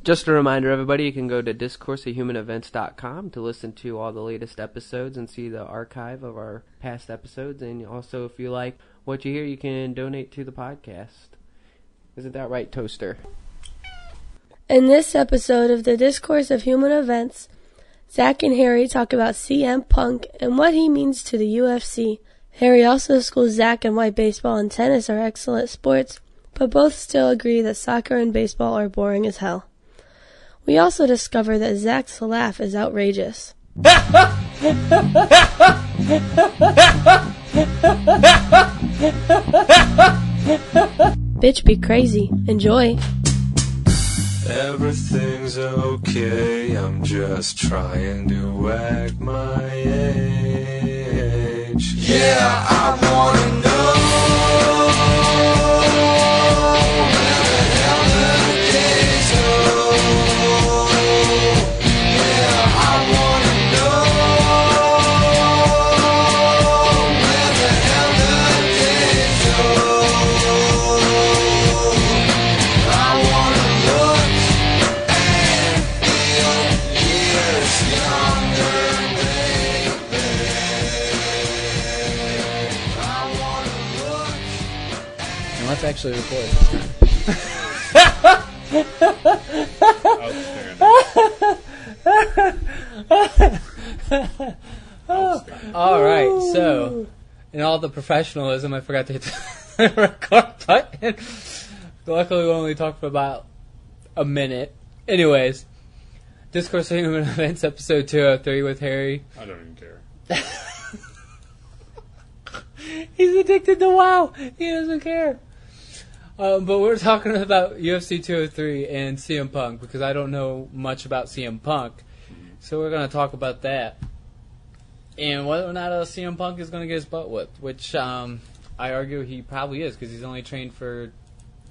Just a reminder, everybody, you can go to discourseofhumanevents.com to listen to all the latest episodes and see the archive of our past episodes. And also, if you like what you hear, you can donate to the podcast. Isn't that right, Toaster? In this episode of the Discourse of Human Events, Zach and Harry talk about CM Punk and what he means to the UFC. Harry also schools Zach in why baseball and tennis are excellent sports, but both still agree that soccer and baseball are boring as hell. We also discover that Zach's laugh is outrageous. Bitch be crazy. Enjoy. Everything's okay, I'm just trying to wag my age. Yeah, I wanna know where the hell the days go. Yeah, I wanna know where the hell the days go. I wanna look Let's actually record. All right, so in all the professionalism, I forgot to hit the record button. Luckily, we only talked for about a minute. Anyways, Discourse of Human Events, episode 203 with Harry. I don't even care. He's addicted to WoW. He doesn't care. But we're talking about UFC 203 and CM Punk because I don't know much about CM Punk. So we're going to talk about that. And whether or not CM Punk is going to get his butt whipped, which I argue he probably is because he's only trained for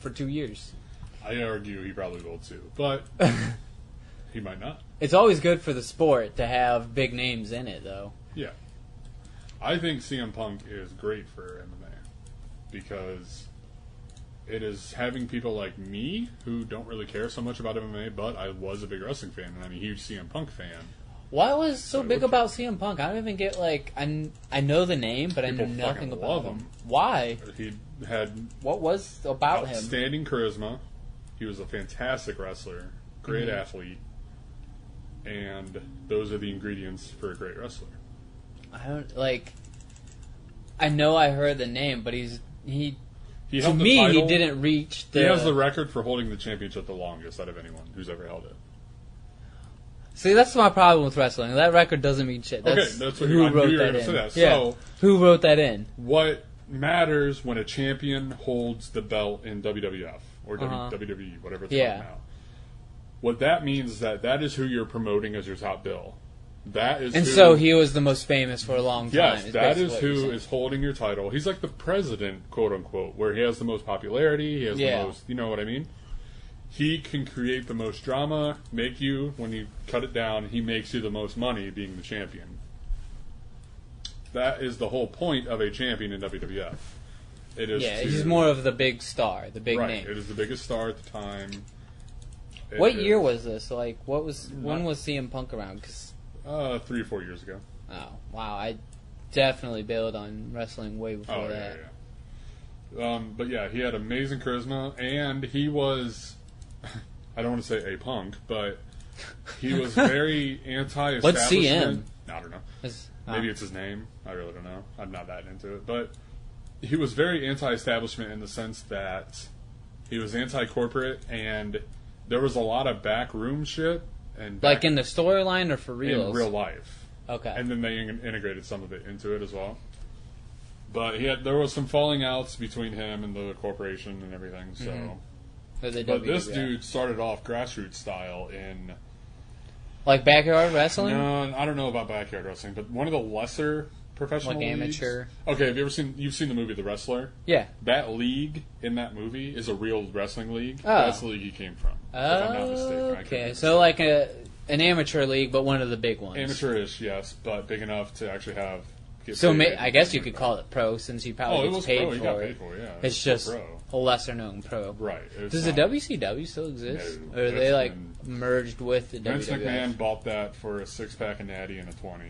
2 years. I argue he probably will too, but he might not. It's always good for the sport to have big names in it, though. Yeah. I think CM Punk is great for MMA because it is having people like me who don't really care so much about MMA, but I was a big wrestling fan and I'm a huge CM Punk fan. Why was so big about CM Punk? I don't even get, like, I know the name, but People I know nothing fucking about love him. him. Why? He had What was about him? outstanding charisma. He was a fantastic wrestler, great athlete, and those are the ingredients for a great wrestler. I don't, like, I know I heard the name, but he He to held the me, title. he didn't reach the... He has the record for holding the championship the longest out of anyone who's ever held it. See, that's my problem with wrestling. That record doesn't mean shit. That's what who I knew wrote you were that going to in. say that. Yeah. So, who wrote that in? what matters when a champion holds the belt in WWF or WWE, whatever it's called now? What that means is that is who you're promoting as your top bill. That is and who, so he was the most famous for a long time. yes, that is who is holding your title. He's like the president, quote unquote, where he has the most popularity. He has the most, you know what I mean? He can create the most drama, make you, when you cut it down, he makes you the most money being the champion. That is the whole point of a champion in WWF. It is he's more of the big star, the big name. It is the biggest star at the time. What year was this? Like, when was CM Punk around? 'Cause 3 or 4 years ago. Oh, wow. I definitely bailed on wrestling way before that. But yeah, he had amazing charisma, and he was, I don't want to say a punk, but he was very anti-establishment. What's CM? I don't know. Maybe it's his name. I really don't know. I'm not that into it. But he was very anti-establishment in the sense that he was anti-corporate, and there was a lot of backroom shit. And like in the storyline or for real? In real life. Okay. And then they integrated some of it into it as well. But there was some falling outs between him and the corporation and everything. So, but this dude started off grassroots style in like backyard wrestling. No, I don't know about backyard wrestling, but one of the lesser professional like amateur. Leagues. Okay, have you ever seen the movie The Wrestler? Yeah. That league in that movie is a real wrestling league. Oh. That's the league he came from. If I'm not mistaken. Okay, so like an amateur league, but one of the big ones. Amateurish, yes, but big enough to actually have. So I guess you could call it pro, since he probably gets paid for it. He got paid for it, yeah. It's just a lesser known pro. Right. Does the WCW still exist? No, or are they like? merged with the Vince WWF. McMahon bought that for a 6-pack of Natty and a 20.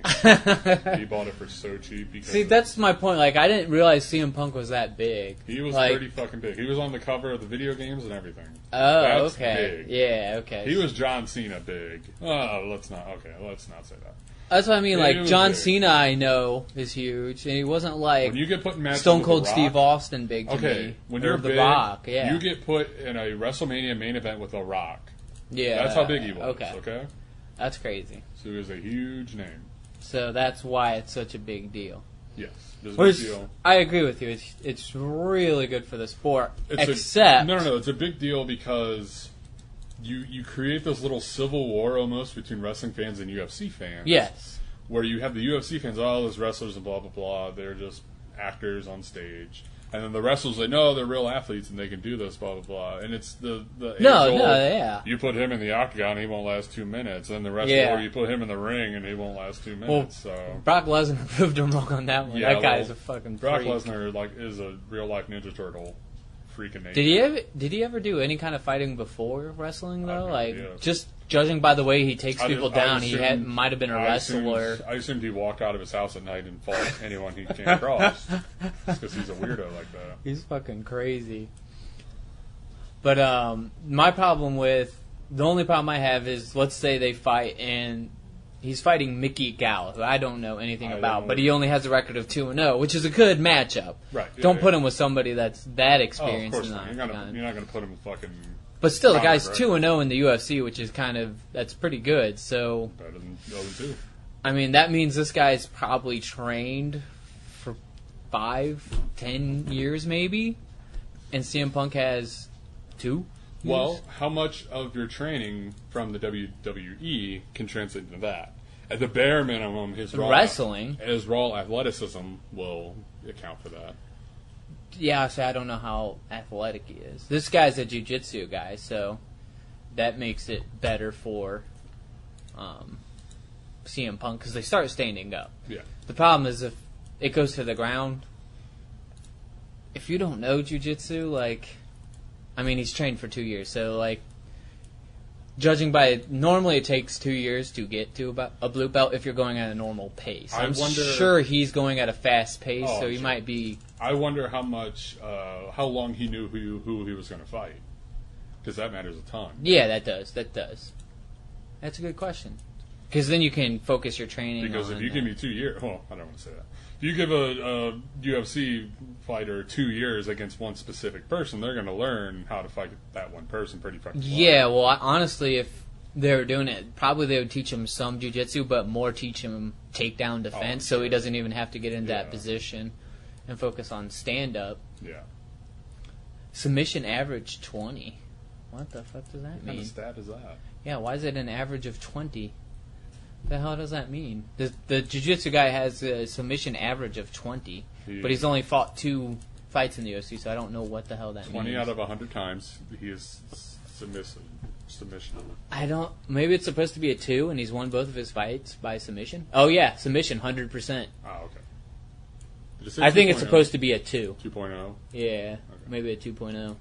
He bought it for so cheap. Because See, that's my point. Like, I didn't realize CM Punk was that big. He was like, pretty fucking big. He was on the cover of the video games and everything. Oh, That's okay. big. Yeah, okay. He was John Cena big. Oh, let's not say that. That's what I mean. Yeah, Like, he was John big. Cena, I know, is huge. And he wasn't like When you get put in matches Stone with Cold The Rock, Steve Austin big to me. When Or you're The big, Rock, yeah. you get put in a WrestleMania main event with The Rock. Yeah. That's how big he was. Okay. Okay. That's crazy. So he was a huge name. So that's why it's such a big deal. Yes. There's a Which, big deal. I agree with you. It's really good for the sport. It's except... No. It's a big deal because you create this little civil war almost between wrestling fans and UFC fans. Yes. Where you have the UFC fans, oh, those wrestlers and blah, blah, blah. They're just actors on stage. And then the wrestlers say, no, they're real athletes and they can do this, blah, blah, blah. And it's the yeah. You put him in the octagon, he won't last 2 minutes. And the wrestler, Yeah. you put him in the ring and he won't last 2 minutes. Well, so Brock Lesnar proved him wrong on that one. Yeah, that guy well, is a fucking Brock freak. Lesnar is a real life Ninja Turtle, freaking nature. Did he ever do any kind of fighting before wrestling though? no Like idea. just judging by the way he takes people down, he assumed- might have been a wrestler. I assumed he walked out of his house at night and fought anyone he came across. Because he's a weirdo like that. He's fucking crazy. But the only problem I have is, let's say they fight and he's fighting Mickey Gall, who I don't know anything about, but he only has a record of 2-0, which is a good matchup. Right. Yeah, Don't put yeah. him with somebody that's that Oh, of experienced. course in not. the You're octagon. not going to put him with fucking... But still, the Conor guy's McGregor. 2-0 in the UFC, which is that's pretty good. So, Better than 0-2. I mean, that means this guy's probably trained for 5-10 years maybe, and CM Punk has 2 Well, years? how much of your training from the WWE can translate into that? At the bare minimum, his raw athleticism will account for that. Yeah, so I don't know how athletic he is. This guy's a jiu-jitsu guy, so that makes it better for CM Punk, because they start standing up. Yeah. The problem is if it goes to the ground, if you don't know jiu-jitsu, he's trained for 2 years, so, judging by normally it takes 2 years to get to a blue belt if you're going at a normal pace. I'm sure he's going at a fast pace, so he might be... I wonder how long he knew who he was going to fight. Because that matters a ton. Yeah, that does. That's a good question. Because then you can focus your training Because on if you give me 2 years... Well, I don't want to say that. If you give a UFC fighter 2 years against one specific person, they're going to learn how to fight that one person pretty fucking well. Yeah, well, honestly, if they were doing it, probably they would teach him some jiu-jitsu, but more teach him takedown defense, so he doesn't even have to get into that position and focus on stand-up. Yeah. Submission average 20. What the fuck does that What kind mean? of stat is that? Yeah, why is it an average of 20? The hell does that mean? The jiu-jitsu guy has a submission average of 20, but he's only fought 2 fights in the UFC, so I don't know what the hell that 20 means. out of 100 times, he is submission. I don't... Maybe it's supposed to be a 2, and he's won both of his fights by submission? Oh, yeah, submission, 100%. Oh, okay. Did it say I think it's 2.0? supposed to be a 2. 2.0? Yeah, maybe a 2.0.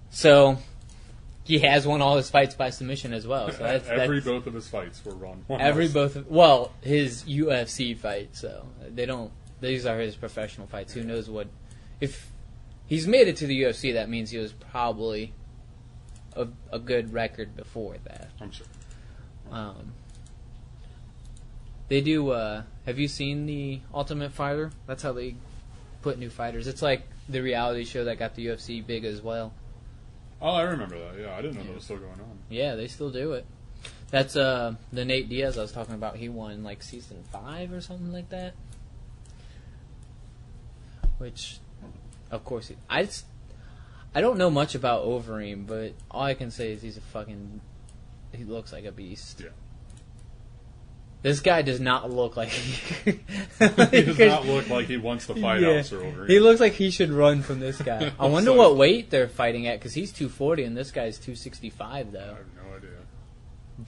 So, he has won all his fights by submission as well. So both of his fights were won. His UFC fights. So they don't. These are his professional fights. Who knows what? If he's made it to the UFC, that means he was probably a good record before that. I'm sure. They do. Have you seen the Ultimate Fighter? That's how they put new fighters. It's like the reality show that got the UFC big as well. Oh, I remember that. Yeah, I didn't know that was still going on. Yeah, they still do it. That's the Nate Diaz I was talking about. He won season 5 or something like that. Which, of course, I don't know much about Overeem, but all I can say is he looks like a beast. Yeah. This guy does not look like He does not look like he wants to fight Officer Overeem. He looks like he should run from this guy. I wonder what weight they're fighting at, because he's 240 and this guy's 265, though. I have no idea.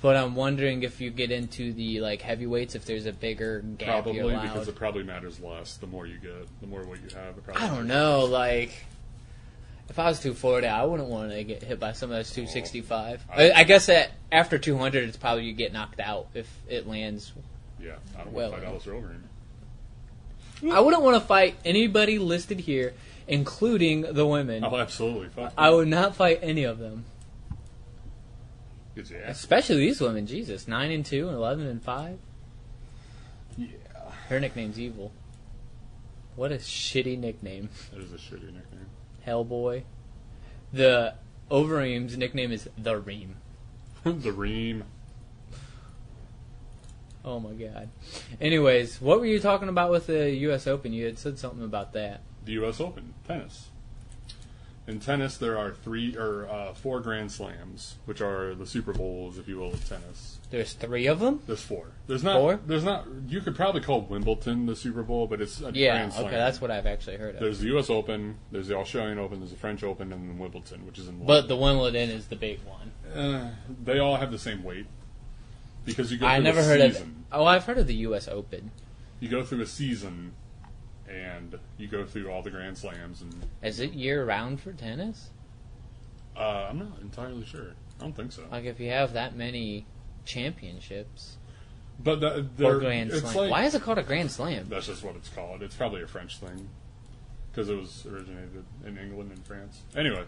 But I'm wondering if you get into the heavyweights, if there's a bigger gap you're Probably, allowed. because it probably matters less the more you get, the more weight you have. It probably I don't matters know, less. If I was 240, I wouldn't want to get hit by somebody that's 265. I guess that after 200, it's probably you get knocked out if it lands. Yeah, I don't want to fight Alistair Overeem. I wouldn't want to fight anybody listed here, including the women. Oh, absolutely. Fuck I would not fight any of them. Yeah. Especially these women. Jesus, 9-2 and 11-5. Yeah. Her nickname's Evil. What a shitty nickname. That is a shitty nickname. Hellboy. The Overeem's nickname is The Reem. The Reem. Oh my god. Anyways, what were you talking about with the U.S. Open? You had said something about that. The U.S. Open, tennis. In tennis, there are 4 Grand Slams, which are the Super Bowls, if you will, of tennis. There's 3 of them? There's 4. There's not. 4? There's not. You could probably call Wimbledon the Super Bowl, but it's a Grand Slam. Okay, that's what I've actually heard of. There's the U.S. Open, there's the Australian Open, there's the French Open, and then Wimbledon, which is in London. But the Wimbledon is the big one. They all have the same weight because you go through I never a heard season. of. Oh, I've heard of the U.S. Open. You go through a season, and you go through all the Grand Slams. And is it year round for tennis? I'm not entirely sure. I don't think so. Like if you have that many championships. But Or Grand Slam. Like, why is it called a Grand Slam? That's just what it's called. It's probably a French thing because it was originated in England and France. Anyway,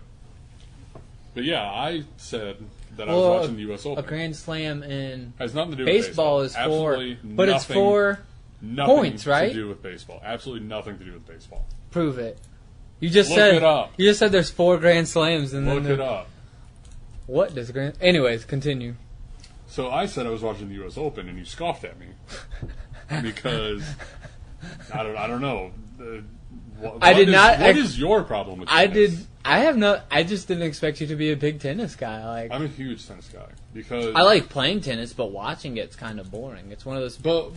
but yeah, I said that I was watching the U.S. Open. A Grand Slam in has nothing to do baseball with baseball. is but it's for points, right? To do with baseball. Absolutely nothing to do with baseball. Prove it. You just Look said it up. You just said there's 4 Grand Slams and Look then it up. What does Grand? Anyways, continue. So I said I was watching the U.S. Open, and you scoffed at me because I don't know. I did not. What is your problem with tennis? I just didn't expect you to be a big tennis guy. Like I'm a huge tennis guy because I like playing tennis, but watching it's kind of boring. It's one of those. But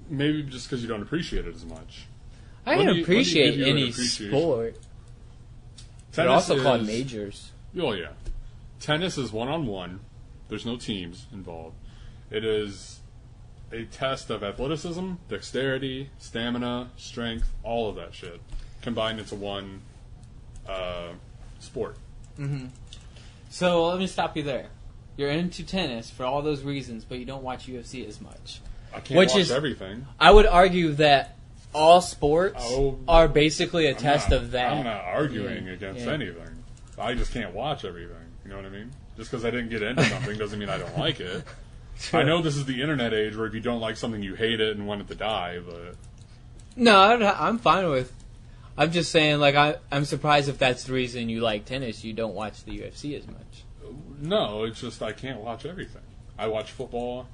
maybe just because you don't appreciate it as much. I can appreciate any sport. They're also called majors. Oh yeah, tennis is 1-on-1. There's no teams involved. It is a test of athleticism, dexterity, stamina, strength, all of that shit combined into one sport. Mm-hmm. So let me stop you there. You're into tennis for all those reasons, but you don't watch UFC as much. I can't watch everything. I would argue that all sports are basically a test of that. I'm not arguing against anything. I just can't watch everything. You know what I mean? Just because I didn't get into something doesn't mean I don't like it. Sure. I know this is the internet age where if you don't like something, you hate it and want it to die, but... No, I'm fine with... I'm just saying, like, I'm surprised if that's the reason you like tennis, you don't watch the UFC as much. No, it's just I can't watch everything. I watch football.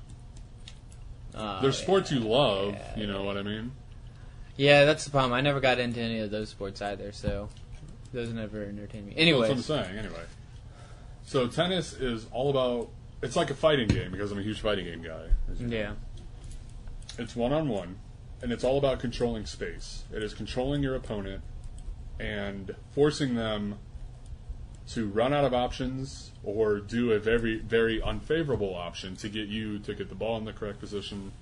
There's sports you love, you know what I mean? Yeah, that's the problem. I never got into any of those sports either, so those never entertained me. Anyway, that's what I'm saying. Anyway, so tennis is all about. It's like a fighting game because I'm a huge fighting game guy. Yeah. It's 1-on-1, and it's all about controlling space. It is controlling your opponent and forcing them to run out of options or do a very, very unfavorable option to get you to get the ball in the correct position.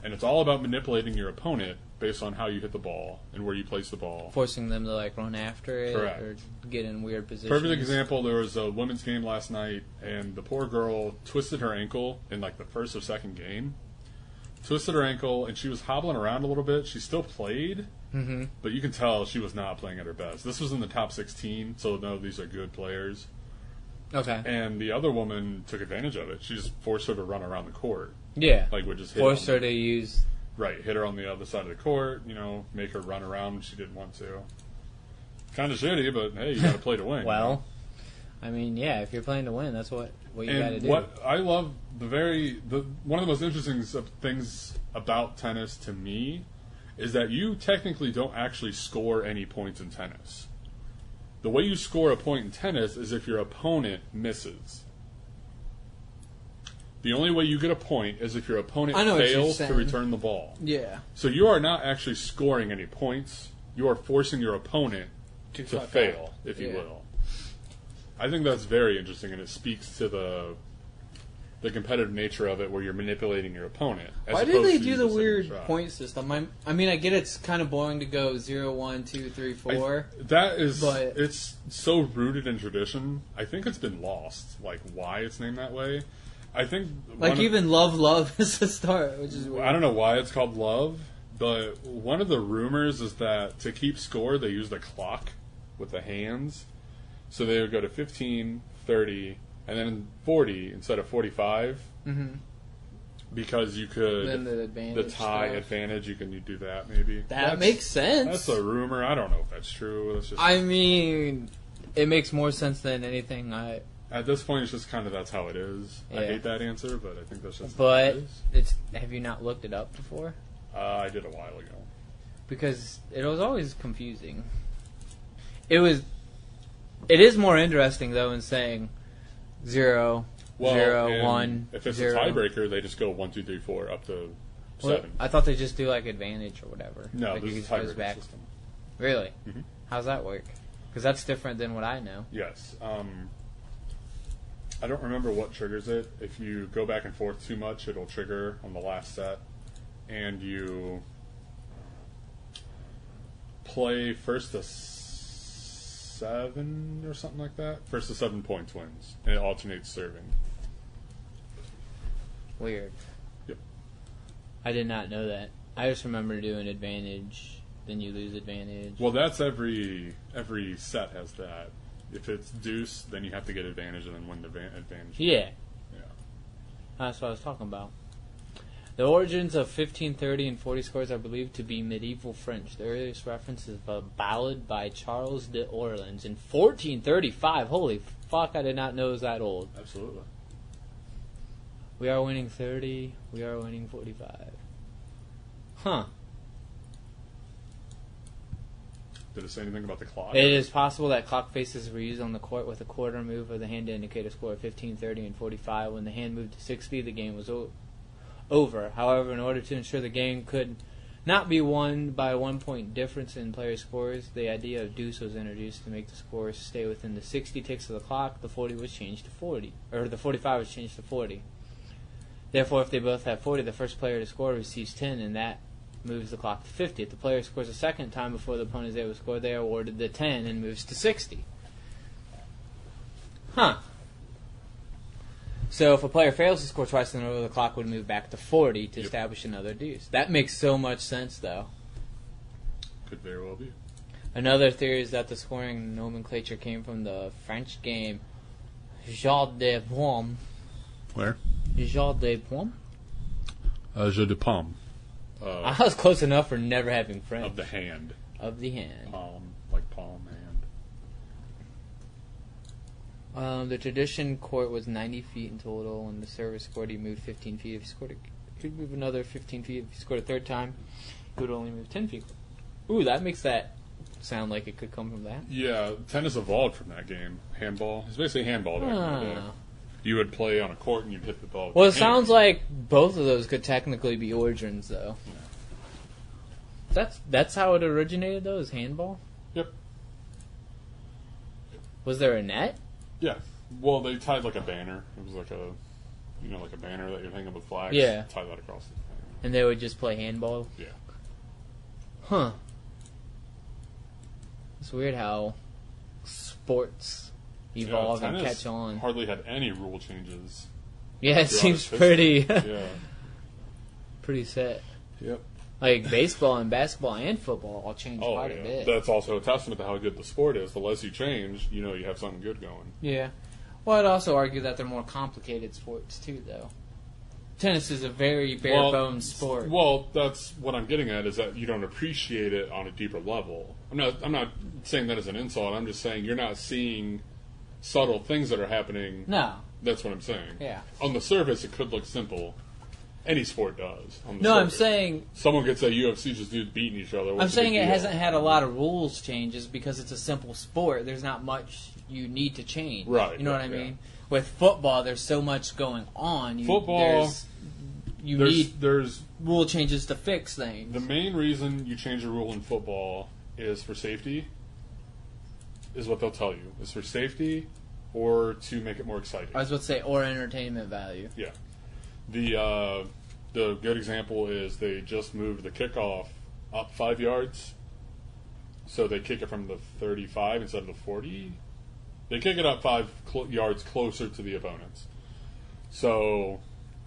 And it's all about manipulating your opponent based on how you hit the ball and where you place the ball. Forcing them to, like, run after it. Correct. Or get in weird positions. Perfect example, there was a women's game last night, and the poor girl twisted her ankle in, like, the first or second game. Twisted her ankle, and she was hobbling around a little bit. She still played, but you can tell she was not playing at her best. This was in the top 16, so no, these are good players. Okay. And the other woman took advantage of it. She just forced her to run around the court. Yeah. Like, would just hit force her to use... Right, hit her on the other side of the court, you know, make her run around when she didn't want to. Kind of shitty, but hey, you got to play to win. Well, you know? I mean, yeah, if you're playing to win, that's what you got to do. What I love, one of the most interesting things about tennis to me is that you technically don't actually score any points in tennis. The way you score a point in tennis is if your opponent misses. The only way you get a point is if your opponent fails to return the ball. Yeah. So you are not actually scoring any points. You are forcing your opponent to fail, if you will. I think that's very interesting, and it speaks to the competitive nature of it, where you're manipulating your opponent. Why do they do the weird point system? I mean, I get it's kind of boring to go 0, 1, 2, 3, 4. It's so rooted in tradition. I think it's been lost, like why it's named that way. I think even love is the start, which is weird. I don't know why it's called love, but one of the rumors is that to keep score, they use the clock with the hands. So they would go to 15, 30, and then 40 instead of 45. Mm-hmm. Because you could... Then the tie advantage, you do that maybe. That makes sense. That's a rumor. I don't know if that's true. That's just, I mean, it makes more sense than anything At this point, it's just kind of that's how it is. Yeah. I hate that answer, but I think that's just how it is. Have you not looked it up before? I did a while ago. Because it was always confusing. It is more interesting, though, in saying 0, 0, 1, if it's 0. a tiebreaker, they just go 1, 2, 3, 4 up to 7. I thought they just do like advantage or whatever. No, like this is a tiebreaker system. Really? Mm-hmm. How's that work? Because that's different than what I know. Yes. I don't remember what triggers it. If you go back and forth too much, it'll trigger on the last set. And you play first to 7 or something like that. First to 7 points wins. And it alternates serving. Weird. Yep. I did not know that. I just remember doing advantage, then you lose advantage. Well, that's every set has that. If it's deuce, then you have to get advantage and then win the advantage. Yeah. Yeah. That's what I was talking about. The origins of 15, 30, and 40 scores are believed to be medieval French. The earliest reference is a ballad by Charles de Orleans in 1435. Holy fuck, I did not know it was that old. Absolutely. We are winning 30. We are winning 45. Huh. Did it say anything about the clock? It is possible that clock faces were used on the court with a quarter move of the hand to indicate a score of 15, 30, and 45. When the hand moved to 60, the game was over. However, in order to ensure the game could not be won by a 1 point difference in player scores, the idea of deuce was introduced to make the scores stay within the 60 ticks of the clock. The 40 was changed to 40, or the 45 was changed to 40. Therefore, if they both have 40, the first player to score receives 10, and that moves the clock to 50. If the player scores a second time before the opponent is able to score, they are awarded the 10 and moves to 60. Huh. So if a player fails to score twice in a row, the clock would move back to 40 to establish another deuce. That makes so much sense, though. Could very well be. Another theory is that the scoring nomenclature came from the French game Jeu de Paume. Where? Jeu de Paume? Jeu de Paume. I was close enough for never having French. Of the hand. Of the hand. Palm, like palm hand. The tradition court was 90 feet in total, and the service scored, he moved 15 feet. If he scored, he could move another 15 feet. If he scored a third time, he would only move 10 feet. Ooh, that makes that sound like it could come from that. Yeah, tennis evolved from that game. Handball. It's basically handball back in the day. You would play on a court and you'd hit the ball. Well, it sounds like both of those could technically be origins, though. Yeah. That's how it originated, though, is handball? Yep. Was there a net? Yeah. Well, they tied like a banner. It was like a, like a banner that you'd hang up with flags. Yeah. Tie that across the thing. And they would just play handball? Yeah. Huh. It's weird how sports evolve and catch on. Hardly had any rule changes. Yeah, it seems pretty pretty set. Yep. Like baseball and basketball and football all changed quite a bit. That's also a testament to how good the sport is. The less you change, you have something good going. Yeah. Well, I'd also argue that they're more complicated sports too, though. Tennis is a very bare-bones sport. Well, that's what I'm getting at, is that you don't appreciate it on a deeper level. I'm not saying that as an insult. I'm just saying you're not seeing subtle things that are happening. No. That's what I'm saying. Yeah. On the surface, it could look simple. Any sport does. I'm saying... Someone could say UFC just dudes beating each other. I'm saying it hasn't had a lot of rules changes because it's a simple sport. There's not much you need to change. Right. You know what I mean? With football, there's so much going on. There's rule changes to fix things. The main reason you change a rule in football is for safety, is what they'll tell you. It's for safety or to make it more exciting. I was about to say, or entertainment value. Yeah. The good example is they just moved the kickoff up 5 yards. So they kick it from the 35 instead of the 40. They kick it up 5 yards closer to the opponents. So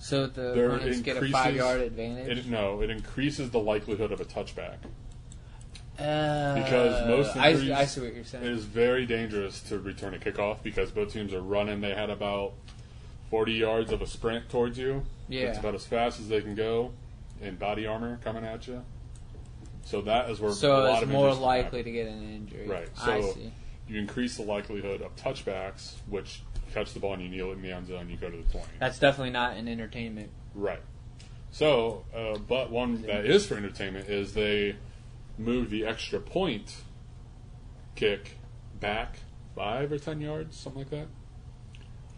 the opponents get a 5-yard advantage? It increases the likelihood of a touchback. Because most injuries, I see what you're saying. It is very dangerous to return a kickoff because both teams are running. They had about 40 yards of a sprint towards you. Yeah. It's about as fast as they can go in body armor coming at you. So that is where a lot So of it's more injuries likely to get an injury. Right. I So see. you increase the likelihood of touchbacks, which you catch the ball and you kneel in the end zone, you go to the 20. That's definitely not an entertainment. Right. So, but one that is for entertainment is they move the extra point kick back 5 or 10 yards, something like that,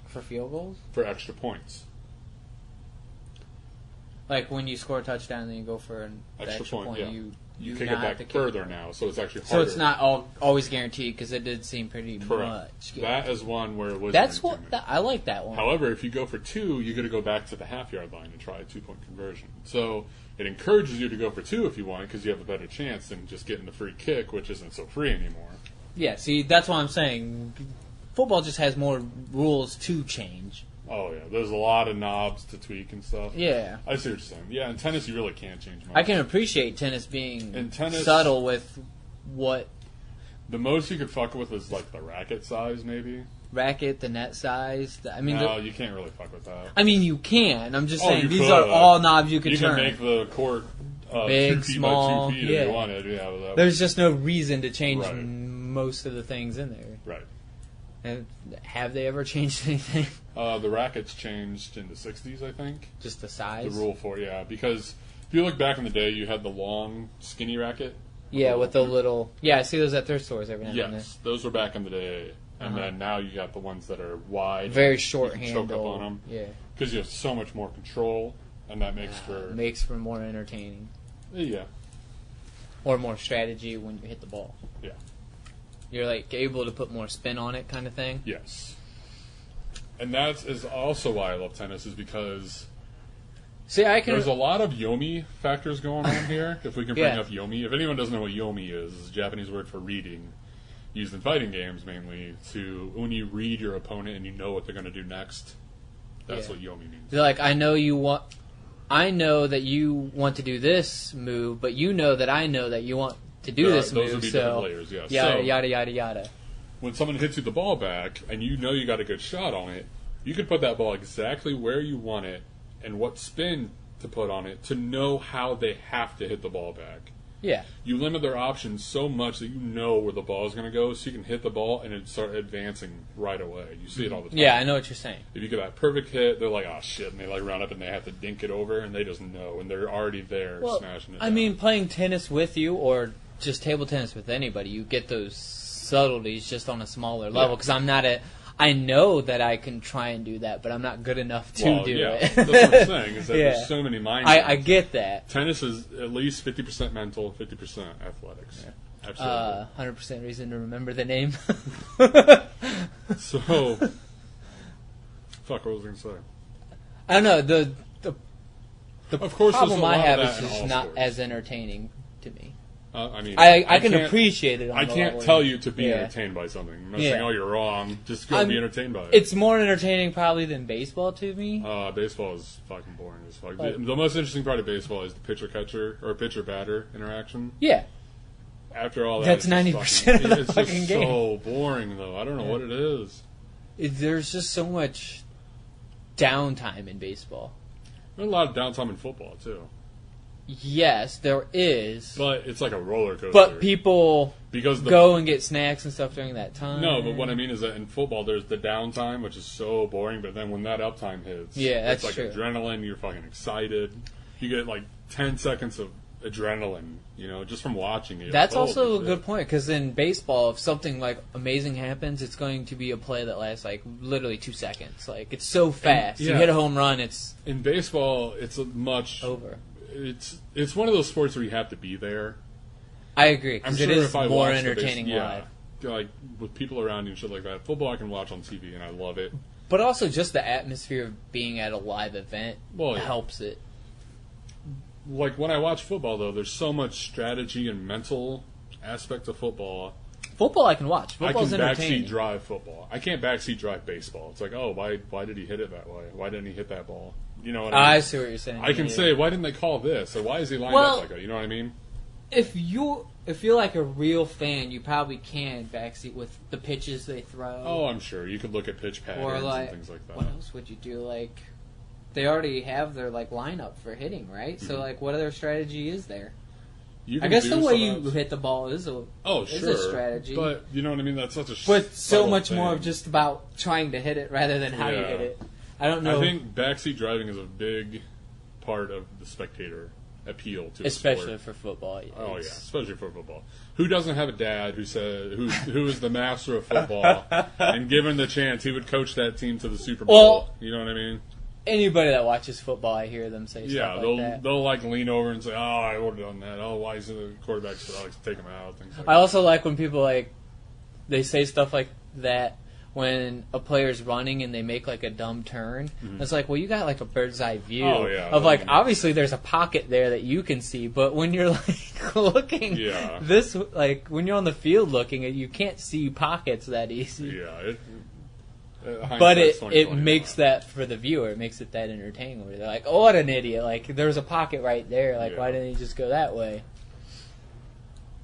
For field goals? for extra points. Like when you score a touchdown and then you go for an extra point, yeah. you kick not it have to back kick further now, so it's actually So harder. it's not always guaranteed because it did seem pretty Correct. much. That is one where it was. That's entertainment. I like that one. However, if you go for 2, you got to go back to the half-yard line and try a 2-point conversion. So it encourages you to go for 2 if you want, because you have a better chance than just getting the free kick, which isn't so free anymore. Yeah, see, that's what I'm saying. Football just has more rules to change. Oh yeah, there's a lot of knobs to tweak and stuff. Yeah. I see what you're saying. Yeah, in tennis you really can't change much. I can appreciate tennis being In tennis- subtle with what The most you could fuck with is like the racket size, maybe. racket, the net size. I mean, No, you can't really fuck with that. I mean, you can. I'm just Oh, saying you these could. are all knobs you can You turn. can make the court Big, 2 feet small, by 2 feet yeah. if you wanted. Yeah, that There's just no reason to change Right. most of the things in there. right. And have they ever changed anything? The rackets changed in the 60s, I think. Just the The size? rule for it, yeah. Because if you look back in the day, you had the long, skinny racket. Yeah, with the little... Yeah, I see those at thrift stores every now and then. Yes, those were back in the day. And Uh-huh. then now you got the ones that are wide. Very you short can handle. choke up on them. Yeah. Because you have so much more control, and that makes Makes for more entertaining. Yeah. Or more strategy when you hit the ball. Yeah. You're like able to put more spin on it kind of thing. Yes. And that is also why I love tennis, is because See, I can... there's a lot of yomi factors going on here, if we can bring Yeah. up yomi. If anyone doesn't know what yomi is, it's a Japanese word for reading, used in fighting games mainly, to when you read your opponent and you know what they're going to do next. That's Yeah. what yomi means. They're like, I know that you want to do this move, but you know that I know that you want to do this Those move. would be So different layers, yes. yada So- yada yada yada. When someone hits you the ball back and you know you got a good shot on it, you can put that ball exactly where you want it and what spin to put on it to know how they have to hit the ball back. Yeah. You limit their options so much that you know where the ball is going to go, so you can hit the ball and it start advancing right away. You see it all the time. Yeah, I know what you're saying. If you get that perfect hit, they're like, oh shit, and they like run up and they have to dink it over, and they just know, and they're already there smashing it I down. mean, playing tennis with you or just table tennis with anybody, you get those subtleties just on a smaller level. Because I know that I can try and do that, but I'm not good enough to do it. That's what I'm saying, is that Yeah. there's so many mind I games. get that. Tennis is at least 50% mental, 50% athletics. Absolutely. 100% reason to remember the name. So, fuck, what was I going to say? I don't know. The Of course, there's problem a I lot have of is that in just all not sports. as entertaining to me. I mean, I can can't- appreciate it. On I the can't level tell you to be Yeah. entertained by something. I'm not Yeah. saying, oh, you're wrong. Just go be entertained by it. It's more entertaining probably than baseball to me. Baseball is fucking boring as fuck. Like- The most interesting part of baseball is the pitcher-catcher or pitcher-batter interaction. Yeah. After all that, That's it's just 90% of the it's fucking just game. so boring, though. I don't know what it is. There's just so much downtime in baseball. There's a lot of downtime in football, too. Yes, there is. But it's like a roller coaster. But people because go and get snacks and stuff during that time. No, but what I mean is that in football, there's the downtime, which is so boring. But then when that uptime hits, Yeah, that's it's like true. adrenaline. You're fucking excited. You get like 10 seconds of adrenaline, just from watching it. That's Holy also a shit. good point, because in baseball, if something like amazing happens, it's going to be a play that lasts like literally 2 seconds. Like, it's so fast. You yeah. hit a home run, it's In baseball, it's a much over. It's one of those sports where you have to be there. I agree, I'm because sure it is if I more watched entertaining live. like with people around you and shit like that. Football I can watch on TV and I love it. But also just the atmosphere of being at a live event helps it. Like when I watch football though, there's so much strategy and mental aspect of football. Football I can watch. Football's I can entertaining. backseat drive football. I can't backseat drive baseball. It's like, oh, why did he hit it that way? Why didn't he hit that ball? You know what I mean? I see what you're saying. I can say, why didn't they call this? Or why is he lined up like that? You know what I mean? If you're like a real fan, you probably can backseat with the pitches they throw. Oh, I'm sure. You could look at pitch patterns and things like that. What else would you do? Like, they already have their like lineup for hitting, right? So like, what other strategy is there? I guess the way you hit the ball is a strategy. But you know what I mean? That's such a but so much more of just about trying to hit it rather than how you hit it. I don't know. I think backseat driving is a big part of the spectator appeal to especially for football. Oh yeah, especially for football. Who doesn't have a dad who said who is the master of football and given the chance he would coach that team to the Super Bowl? Well, you know what I mean? Anybody that watches football, I hear them say stuff like that. They'll like lean over and say, "Oh, I would have done that. Oh, why is the quarterback so I like to take him out?" Things like I also like when people they say stuff like that when a player's running and they make like a dumb turn. Mm-hmm. It's like, well, you got like a bird's eye view of like obviously there's a pocket there that you can see, but when you're like looking this like when you're on the field looking, you can't see pockets that easy. Yeah. But it makes that for the viewer. It makes it that entertaining. Where they're like, "Oh, what an idiot! Like, there's a pocket right there. Like, why didn't he just go that way?"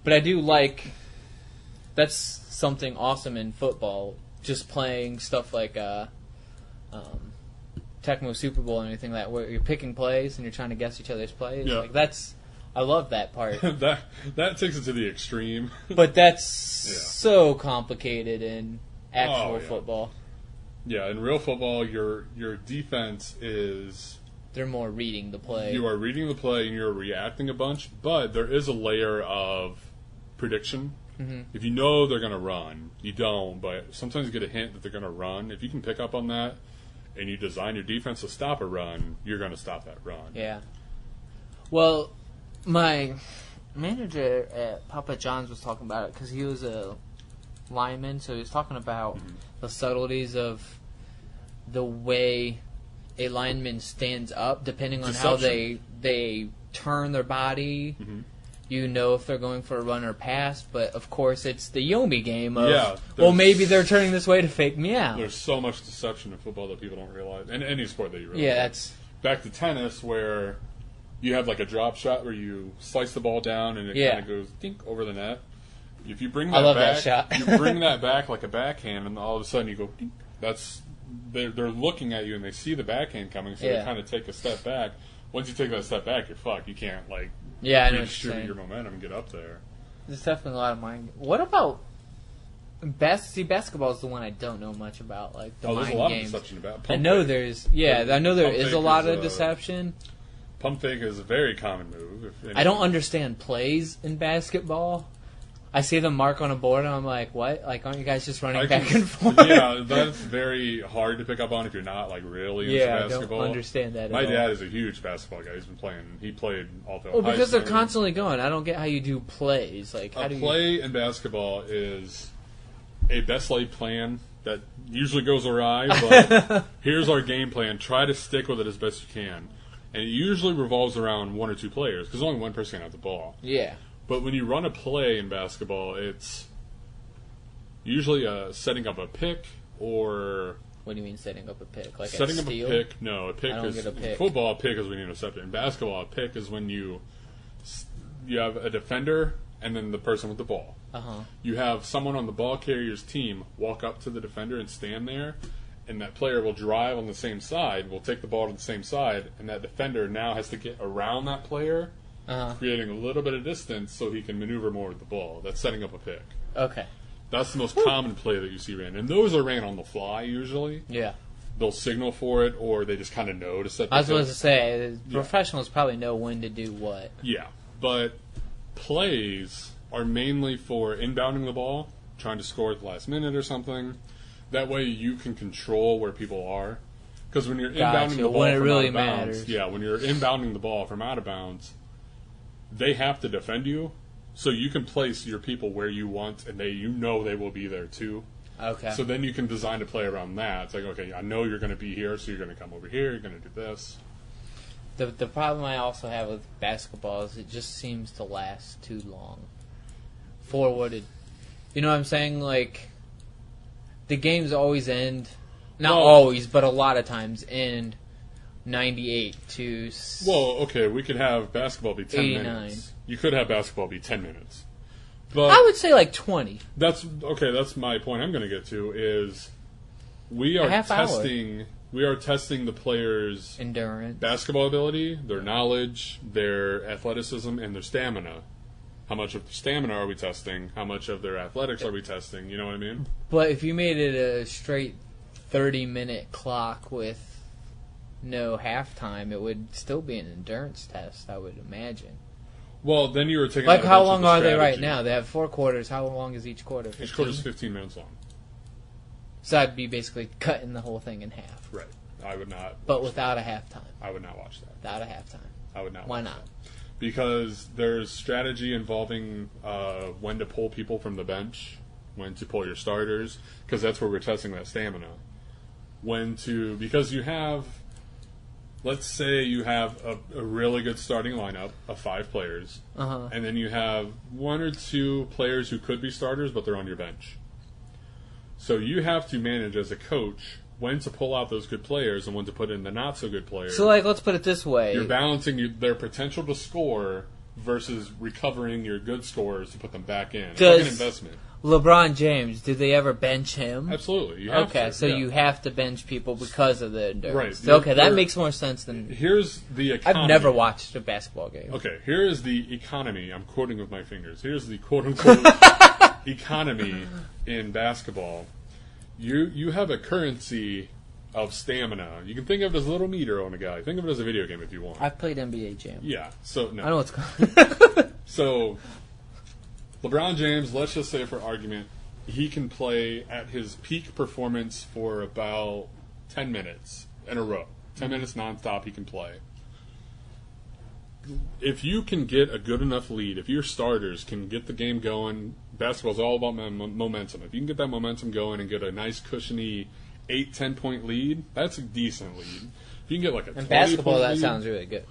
But I do like that's something awesome in football. Just playing stuff like Tecmo Super Bowl and anything like that, where you're picking plays and you're trying to guess each other's plays. Yeah. Like I love that part. that takes it to the extreme. But that's so complicated in actual football. Yeah, in real football, your defense is... They're more reading the play. You are reading the play and you're reacting a bunch, but there is a layer of prediction. Mm-hmm. If you know they're going to run, you don't, but sometimes you get a hint that they're going to run. If you can pick up on that and you design your defense to stop a run, you're going to stop that run. Yeah. Well, my manager at Papa John's was talking about it because he was a lineman, so he was talking about the subtleties of the way a lineman stands up, depending on how they turn their body. Mm-hmm. You know if they're going for a run or pass, but of course it's the Yomi game of, well, maybe they're turning this way to fake me out. There's so much deception in football that people don't realize, and any sport that you realize. Yeah, that's... Back to tennis, where you have like a drop shot where you slice the ball down and it kind of goes dink over the net. If you bring that back, that shot. you bring that back like a backhand, and all of a sudden you go dink. That's... They're looking at you and they see the backhand coming, so they kind of take a step back. Once you take that step back, you're fucked. You can't redistribute your momentum and get up there. There's definitely a lot of mind. What about basketball is the one I don't know much about. Like the mind there's a lot games. of deception about. I know there is a lot of deception. Pump fake is a very common move. I don't understand plays in basketball. I see them mark on a board, and I'm like, what? Like, aren't you guys just running back and forth? Yeah, that's very hard to pick up on if you're not, like, really into basketball. I don't understand that My dad is a huge basketball guy. He played all throughout high school. Well, because they're constantly going. I don't get how you do plays. Like, how play in basketball is a best laid plan that usually goes awry, but here's our game plan. Try to stick with it as best you can. And it usually revolves around one or two players, because only one person can have the ball. Yeah. But when you run a play in basketball, it's usually setting up a pick or... What do you mean setting up a pick? Like setting a up steal? a pick? No, a pick I don't is... get a pick. Football, a pick is when you intercept it. In basketball, a pick is when you have a defender and then the person with the ball. Uh-huh. You have someone on the ball carrier's team walk up to the defender and stand there, and that player will drive on the same side, will take the ball to the same side, and that defender now has to get around that player... creating a little bit of distance so he can maneuver more with the ball. That's setting up a pick. Okay. That's the most common play that you see ran. And those are ran on the fly, usually. Yeah. They'll signal for it, or they just kind of know to set the I was supposed to say, professionals probably know when to do what. Yeah. But plays are mainly for inbounding the ball, trying to score at the last minute or something. That way you can control where people are. Because when you're inbounding the ball from out of bounds... Yeah, when you're inbounding the ball from out of bounds... They have to defend you, So you can place your people where you want, and they will be there too. Okay. So then you can design to play around that. It's like, okay, I know you're going to be here, so you're going to come over here. You're going to do this. The problem I also have with basketball is it just seems to last too long. Forwarded. You know what I'm saying? Like, the games always end, not always, but a lot of times end 98 to... Well, okay, we could have basketball be 10 89. minutes. You could have basketball be 10 minutes. But I would say like 20. That's my point I'm going to get to is we are testing the players' endurance, basketball ability, their knowledge, their athleticism, and their stamina. How much of the stamina are we testing? How much of their athletics are we testing? You know what I mean? But if you made it a straight 30-minute clock with no halftime, it would still be an endurance test, I would imagine. Well, then you were taking like how long are they right now? They have 4 quarters. How long is each quarter? 15? Each quarter is 15 minutes long. So I'd be basically cutting the whole thing in half. Right. I would not. But without a halftime. I would not watch that. Without a halftime. I would not. Why watch not? That. Because there's strategy involving when to pull people from the bench, when to pull your starters, because that's where we're testing that stamina. Because you have. Let's say you have a really good starting lineup of 5 players, and then you have 1 or 2 players who could be starters, but they're on your bench. So you have to manage as a coach when to pull out those good players and when to put in the not-so-good players. So, like, let's put it this way. You're balancing their potential to score versus recovering your good scores to put them back in. It's like an investment. LeBron James, did they ever bench him? Absolutely. You have to. So you have to bench people because of the endurance. Right. So, okay, that makes more sense than... Here's the economy. I've never watched a basketball game. Okay, here is the economy. I'm quoting with my fingers. Here's the quote-unquote economy in basketball. You have a currency of stamina. You can think of it as a little meter on a guy. Think of it as a video game if you want. I've played NBA Jam. Yeah, so no. I know what's going So, LeBron James, let's just say for argument, he can play at his peak performance for about 10 minutes in a row. 10 minutes nonstop he can play. If you can get a good enough lead, if your starters can get the game going, basketball's all about momentum. If you can get that momentum going and get a nice cushiony 8-10 point lead, that's a decent lead. If you can get like a 20 basketball, point that lead, sounds really good.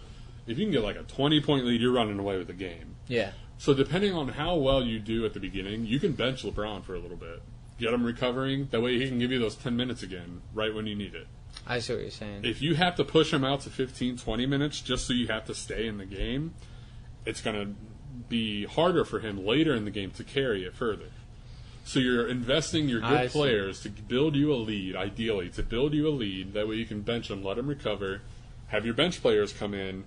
If you can get like a 20 point lead, you're running away with the game. Yeah. So depending on how well you do at the beginning, you can bench LeBron for a little bit. Get him recovering. That way he can give you those 10 minutes again right when you need it. I see what you're saying. If you have to push him out to 15, 20 minutes just so you have to stay in the game, it's going to be harder for him later in the game to carry it further. So you're investing your good players to build you a lead, ideally, to build you a lead. That way you can bench them, let them recover, have your bench players come in,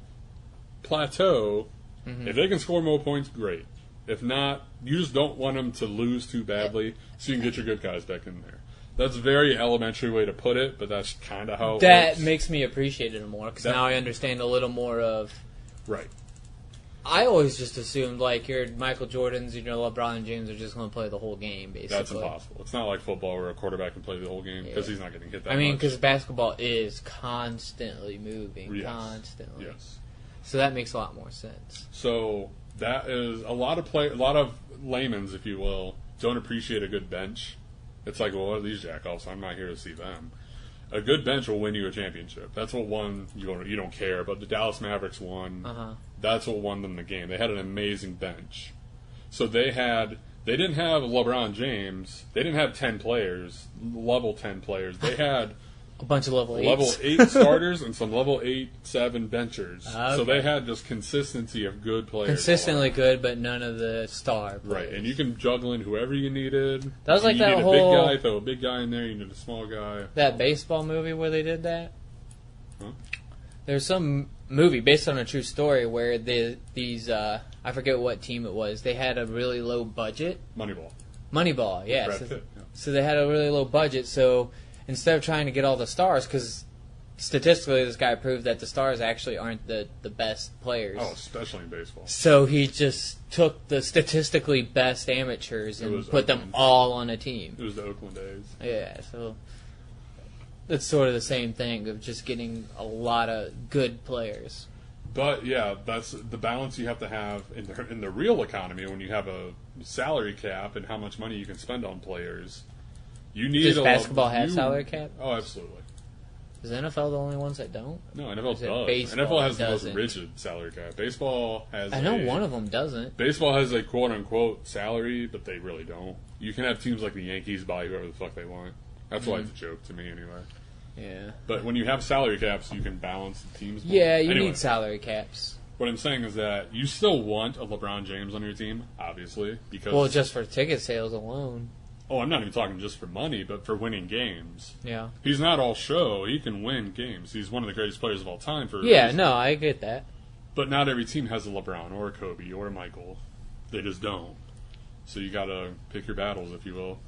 plateau. Mm-hmm. If they can score more points, great. If not, you just don't want them to lose too badly so you can get your good guys back in there. That's a very elementary way to put it, but that's kind of how it works. That makes me appreciate it more, because now I understand a little more of... Right. I always just assumed, like, your Michael Jordans and your LeBron James are just going to play the whole game, basically. That's impossible. It's not like football where a quarterback can play the whole game, because he's not getting hit that much. I mean, because basketball is constantly moving, constantly. Yes. So that makes a lot more sense. So that is a lot of laymen's, if you will, don't appreciate a good bench. It's like, well, what are these jackoffs? I'm not here to see them. A good bench will win you a championship. That's what won. You don't care, but the Dallas Mavericks won. That's what won them the game. They had an amazing bench. So they didn't have LeBron James. They didn't have 10 players, level 10 players. They had a bunch of level 8s. Level 8 starters and some level 8-7 benchers. Okay. So they had just consistency of good players. Consistently good, but none of the star players. Right, and you can juggle in whoever you needed. That was like that whole... whole... You need a big guy, throw a big guy in there. You need a small guy. That baseball movie where they did that? Huh? There's some movie based on a true story where these I forget what team it was. They had a really low budget. Moneyball, yeah. So they had a really low budget, so... Instead of trying to get all the stars, because statistically this guy proved that the stars actually aren't the best players. Oh, especially in baseball. So he just took the statistically best amateurs and put them all on a team. It was the Oakland days. Yeah, so it's sort of the same thing of just getting a lot of good players. But yeah, that's the balance you have to have in the real economy when you have a salary cap and how much money you can spend on players. You need Does basketball have salary cap? Oh, absolutely. Is the NFL the only ones that don't? No, NFL does. Baseball NFL has doesn't? the most rigid salary cap. Baseball has. I know one of them doesn't. Baseball has a quote unquote salary, but they really don't. You can have teams like the Yankees buy whoever the fuck they want. That's why it's a joke to me, anyway. Yeah. But when you have salary caps, you can balance the teams more. Yeah, you Anyway, need salary caps. What I'm saying is that you still want a LeBron James on your team, obviously, because. Well, just for ticket sales alone. Oh, I'm not even talking just for money, but for winning games. Yeah. He's not all show. He can win games. He's one of the greatest players of all time for a Yeah, reason. no, I get that. But not every team has a LeBron or a Kobe or a Michael. They just don't. So you gotta pick your battles, if you will.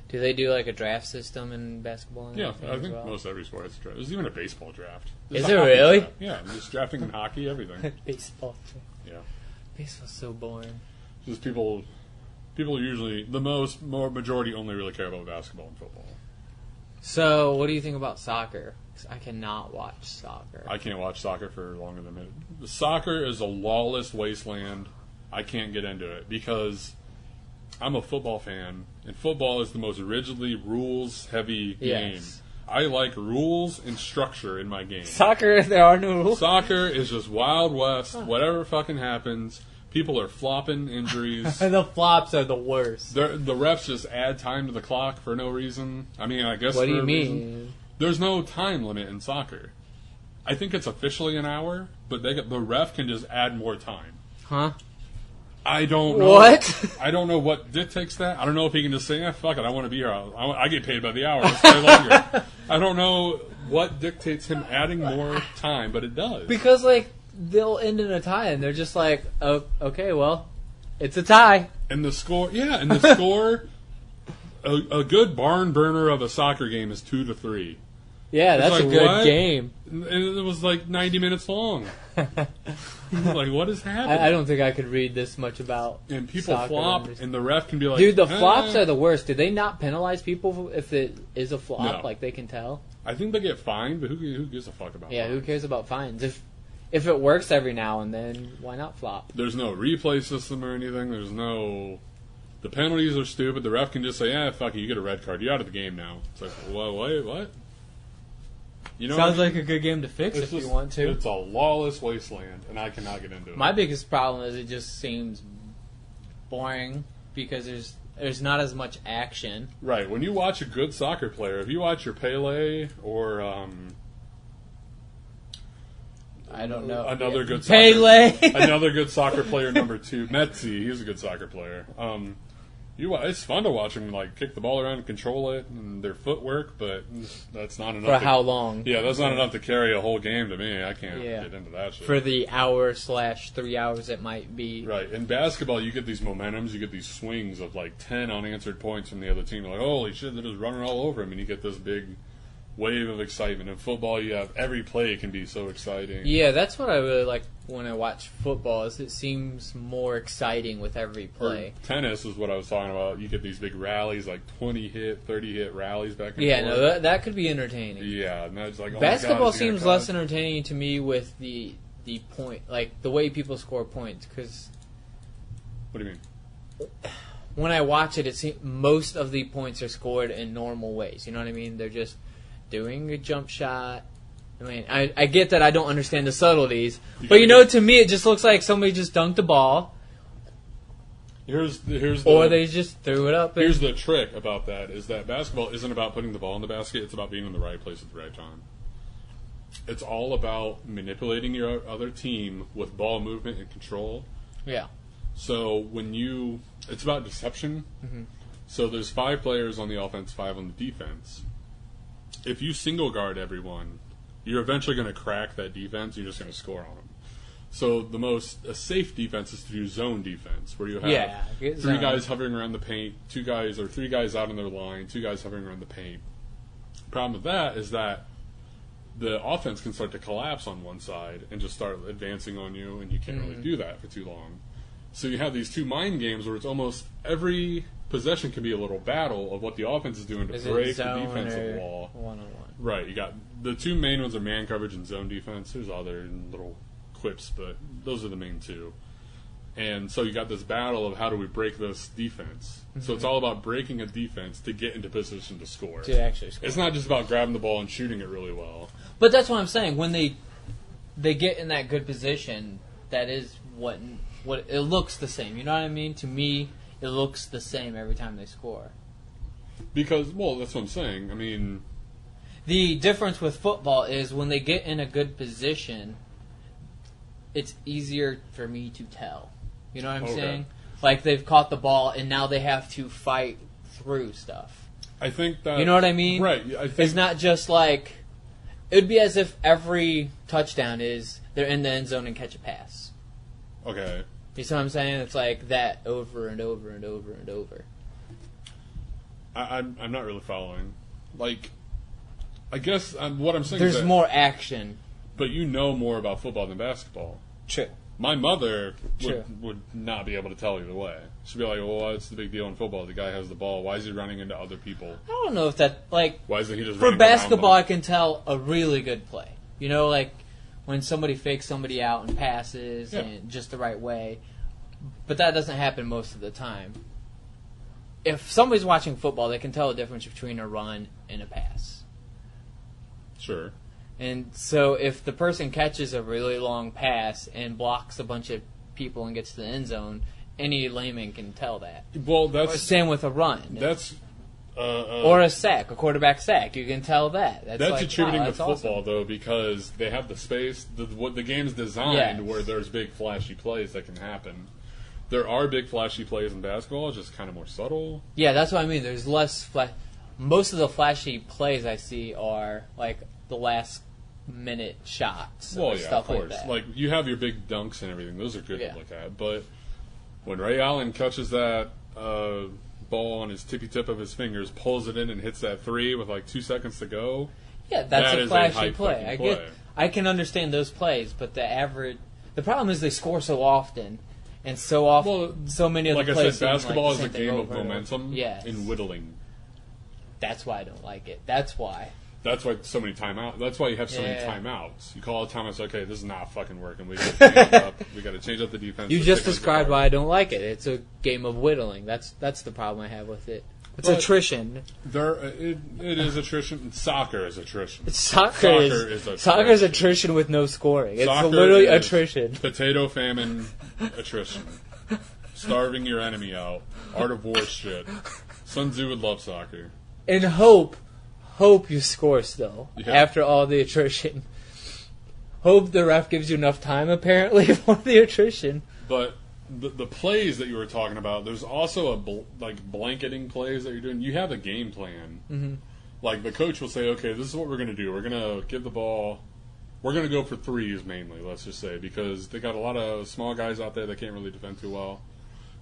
Do they do like a draft system in basketball? And Yeah, everything I as think well? most every sport has a draft. There's even a baseball draft. Is there really? Draft. Yeah, just drafting in hockey, everything. Baseball. Yeah. Baseball's so boring. Just people usually, majority only really care about basketball and football. So, what do you think about soccer? 'Cause I cannot watch soccer. I can't watch soccer for longer than a minute. The soccer is a lawless wasteland. I can't get into it because I'm a football fan, and football is the most rigidly rules-heavy game. Yes. I like rules and structure in my game. Soccer, there are no rules. Soccer is just Wild West. Whatever fucking happens, people are flopping injuries. The flops are the worst. The refs just add time to the clock for no reason. I mean, I guess What do for you a reason. mean? There's no time limit in soccer. I think it's officially an hour, but the ref can just add more time. Huh? I don't know. What? I don't know what dictates that. I don't know if he can just say, fuck it, I want to be here. I get paid by the hour. Let's play longer. I don't know what dictates him adding more time, but it does. Because, like, they'll end in a tie, and they're just like, oh, okay, well, it's a tie. And the score, a good barn burner of a soccer game is 2-3. Yeah, that's like, a good what? game. And it was like 90 minutes long. Like, what is happening? I don't think I could read this much about And people soccer flop, and the ref can be like, Dude, the flops are the worst. Do they not penalize people if it is a flop? No. Like, they can tell? I think they get fined, but who gives a fuck about Yeah, that? who cares about fines? If it works every now and then, why not flop? There's no replay system or anything. There's no... The penalties are stupid. The ref can just say, fuck it, you get a red card. You're out of the game now. It's like, wait, what? You know Sounds what I mean? like a good game to fix if you want to. It's a lawless wasteland, and I cannot get into it. My biggest problem is it just seems boring because there's not as much action. Right. When you watch a good soccer player, if you watch your Pele or... I don't know. Another good Pele. Another good soccer player, number 2. Metzi, he's a good soccer player. It's fun to watch them like kick the ball around and control it and their footwork, but that's not enough. For how long? Yeah, that's not enough to carry a whole game to me. I can't Yeah. get into that shit. For the hour/3 hours it might be. Right. In basketball, you get these momentums, you get these swings of like 10 unanswered points from the other team. You're like, holy shit, they're just running all over him, and you get this big wave of excitement. In football, you have every play can be so exciting. Yeah, that's what I really like when I watch football. Is it seems more exciting with every play. Or tennis is what I was talking about. You get these big rallies, like 20 hit, 30 hit rallies back and Yeah, forth. no, that could be entertaining. Yeah, and that's like, oh Basketball my God, is he gonna seems less cut? entertaining to me with the point, like the way people score points. Because What do you mean? when I watch it, most of the points are scored in normal ways. You know what I mean? They're just doing a jump shot. I mean, I get that I don't understand the subtleties, but to me it just looks like somebody just dunked the ball, or they just threw it up. Here's the trick about that is that basketball isn't about putting the ball in the basket. It's about being in the right place at the right time. It's all about manipulating your other team with ball movement and control. Yeah. So it's about deception. Mm-hmm. So there's 5 players on the offense, 5 on the defense. If you single guard everyone, you're eventually going to crack that defense. You're just going to score on them. So a safe defense is to do zone defense, where you have 3 guys hovering around the paint, 2 guys or 3 guys out on their line, 2 guys hovering around the paint. The problem with that is that the offense can start to collapse on one side and just start advancing on you, and you can't really do that for too long. So you have these 2 mind games where it's almost every possession can be a little battle of what the offense is doing to break the defensive wall. One-on-one. Right, you got the two main ones are man coverage and zone defense. There's other little quips, but those are the main two. And so you got this battle of how do we break this defense. Mm-hmm. So it's all about breaking a defense to get into position to score. To actually score. It's not just about grabbing the ball and shooting it really well. But that's what I'm saying. When they get in that good position, that is what it looks the same. You know what I mean? To me, it looks the same every time they score. Because, well, that's what I'm saying. I mean, the difference with football is when they get in a good position, it's easier for me to tell. You know what I'm saying? Like, they've caught the ball, and now they have to fight through stuff. I think that... You know what I mean? Right. I think it's not just like... It would be as if every touchdown is they're in the end zone and catch a pass. Okay. You see what I'm saying? It's like that over and over and over and over. I'm not really following. Like, I guess what I'm saying There's is that, more action. But you know more about football than basketball. True. My mother would not be able to tell either way. She'd be like, well, what's the big deal in football? The guy has the ball. Why is he running into other people? I don't know if that, like... Why isn't he just for running basketball, around I can tell a really good play. You know, like when somebody fakes somebody out and passes and just the right way. But that doesn't happen most of the time. If somebody's watching football, they can tell the difference between a run and a pass. Sure. And so if the person catches a really long pass and blocks a bunch of people and gets to the end zone, any layman can tell that. Well, that's... Or same with a run. That's... or a sack, a quarterback sack. You can tell that. That's like, attributing to football, awesome. though, because they have the space. The game's designed where there's big, flashy plays that can happen. There are big, flashy plays in basketball. It's just kind of more subtle. Yeah, that's what I mean. There's less... Most of the flashy plays I see are, like, the last minute shots or stuff of course. like that. Like, you have your big dunks and everything. Those are good to look at. But when Ray Allen catches that ball on his tippy tip of his fingers, pulls it in and hits that three with like 2 seconds to go, that's a flashy play. I can understand those plays, but the problem is they score so often, and so many of the plays. Like I said, basketball is a game of momentum and whittling. That's why I don't like it. That's why so many timeouts. That's why you have so many timeouts. You call a timeout, okay, this is not fucking working. We got to change up the defense. You just described why I don't like it. It's a game of whittling. That's the problem I have with it. It's attrition. It is attrition. Soccer is attrition. Soccer is attrition with no scoring. It's literally attrition. Potato famine attrition. Starving your enemy out. Art of war shit. Sun Tzu would love soccer. And hope you score still after all the attrition. Hope the ref gives you enough time, apparently, for the attrition. But the plays that you were talking about, there's also blanketing plays that you're doing. You have a game plan. Mm-hmm. Like the coach will say, okay, this is what we're going to do. We're going to give the ball. We're going to go for threes mainly, let's just say, because they got a lot of small guys out there that can't really defend too well.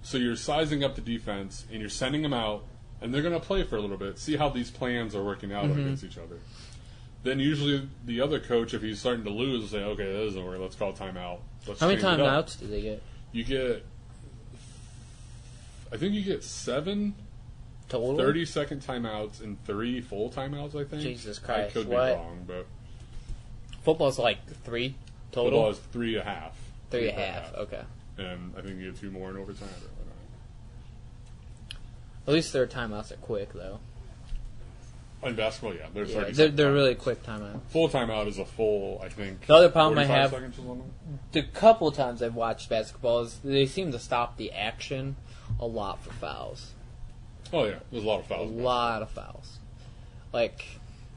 So you're sizing up the defense, and you're sending them out, and they're going to play for a little bit, see how these plans are working out against each other. Then usually the other coach, if he's starting to lose, will say, okay, that doesn't work. Let's call timeout. How many timeouts do they get? I think you get 7 total 30-second timeouts and 3 full timeouts, I think. Jesus Christ. I could be wrong, but... Football's like 3 total? Football is 3.5. 3.5, okay. And I think you get 2 more in overtime. At least their timeouts are quick, though. In basketball, yeah. They're really quick timeouts. Full timeout is a full, I think, the other problem I have, seconds or something. The couple times I've watched basketball, is they seem to stop the action a lot for fouls. Oh, yeah. There's a lot of fouls. A lot of fouls. Like,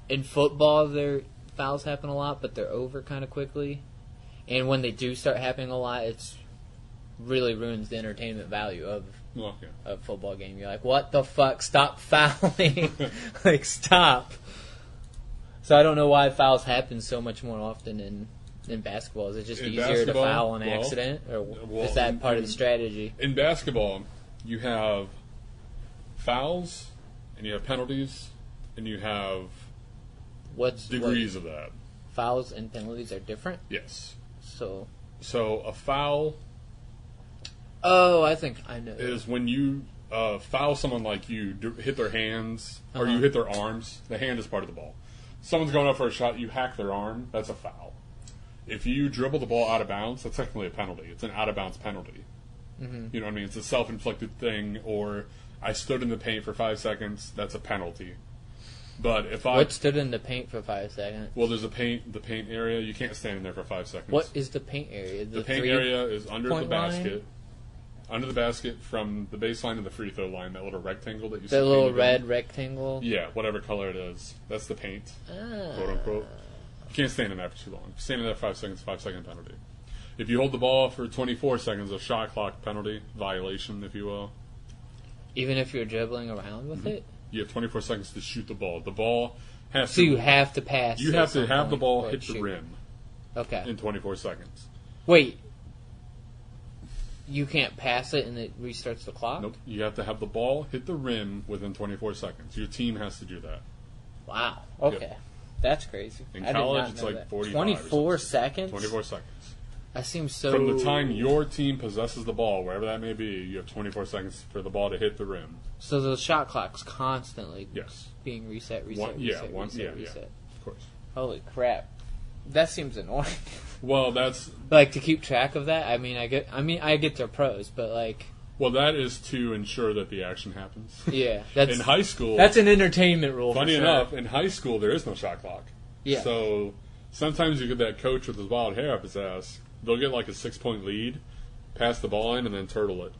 in football, their fouls happen a lot, but they're over kind of quickly. And when they do start happening a lot, it's really ruins the entertainment value of a football game. You're like, what the fuck? Stop fouling. Like, stop. So I don't know why fouls happen so much more often in basketball. Is it just easier to foul on accident? Or is that part of the strategy? In basketball, you have fouls, and you have penalties, and you have degrees of that. Fouls and penalties are different? Yes. So a foul... Oh, I think I know. Is when you foul someone, like you hit their hands or you hit their arms. The hand is part of the ball. someone's going up for a shot, you hack their arm, that's a foul. If you dribble the ball out of bounds, that's technically a penalty. It's an out-of-bounds penalty. Mm-hmm. You know what I mean? It's a self-inflicted thing, or I stood in the paint for 5 seconds, that's a penalty. But if What stood in the paint for 5 seconds? Well, there's the paint area. You can't stand in there for 5 seconds. What is the paint area? The paint area is under the basket. Line? Under the basket from the baseline to the free throw line, that little rectangle that you see. The little red rectangle? Yeah, whatever color it is. That's the paint, quote unquote. You can't stand in there for too long. If you stand in there for 5 seconds, 5 second penalty. If you hold the ball for 24 seconds, a shot clock penalty, violation, if you will. Even if you're dribbling around with it? You have 24 seconds to shoot the ball. The ball has so to... you have to pass. You have to have the ball hit the rim. Okay. In 24 seconds. Wait. You can't pass it and it restarts the clock? Nope. You have to have the ball hit the rim within 24 seconds. Your team has to do that. Wow. Okay. Yep. That's crazy. In college, it's like 45 24 seconds? 24 seconds. That seems so... From the time your team possesses the ball, wherever that may be, you have 24 seconds for the ball to hit the rim. So the shot clock's constantly being reset. Of course. Holy crap. That seems annoying. Well, that's... Like, to keep track of that, I get their pros, but like... Well, that is to ensure that the action happens. Yeah. That's, in high school... That's an entertainment rule, funny enough, in high school, there is no shot clock. Yeah. So, sometimes you get that coach with his wild hair up his ass. They'll get like a 6-point lead, pass the ball in, and then turtle it.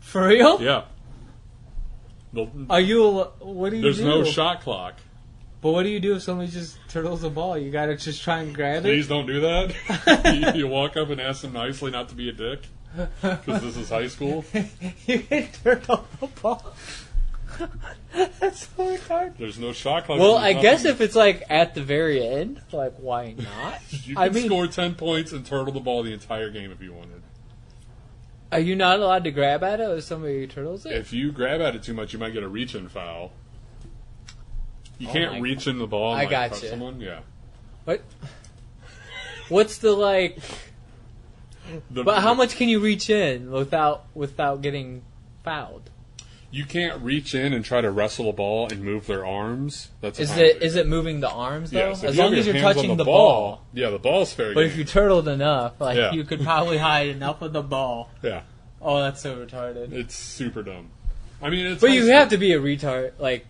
For real? Yeah. What do you do? There's no shot clock. But what do you do if somebody just turtles the ball? You gotta just try and grab Please don't do that. you walk up and ask them nicely not to be a dick. Because this is high school. You can turtle the ball. That's so retarded. There's no shot clock. Well, I guess if it's like at the very end, like why not? You can score 10 points and turtle the ball the entire game if you wanted. Are you not allowed to grab at it if somebody turtles it? If you grab at it too much, you might get a reach-in foul. You can't reach in the ball and touch someone. Yeah. What? What's the like? But how much can you reach in without getting fouled? You can't reach in and try to wrestle a ball and move their arms. Is it moving the arms though? Yes, as long as you're touching the ball. Yeah, the ball's fair. But if you turtled enough, you could probably hide enough of the ball. Yeah. Oh, that's so retarded. It's super dumb. I mean, it's. But you have to be a retard, like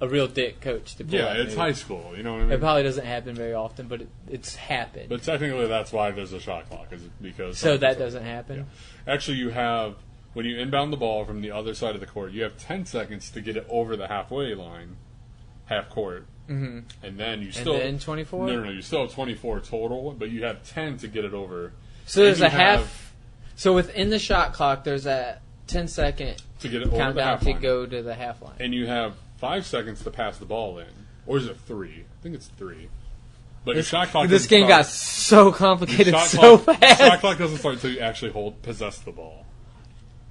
a real dick coach to play. Yeah, it's high school. You know what I mean? It probably doesn't happen very often, but it's happened. But technically, that's why there's a shot clock, because. So that doesn't happen. Yeah. Actually, you have. When you inbound the ball from the other side of the court, you have 10 seconds to get it over the halfway line, half court, and then you still... And then 24? No, you still have 24 total, but you have 10 to get it over. So there's a half... So within the shot clock, there's a 10-second to get it over countdown to go to the half line. And you have 5 seconds to pass the ball in. Or is it 3? I think it's 3. But your shot clock... This game got so complicated so fast. The shot clock doesn't start until you actually possess the ball.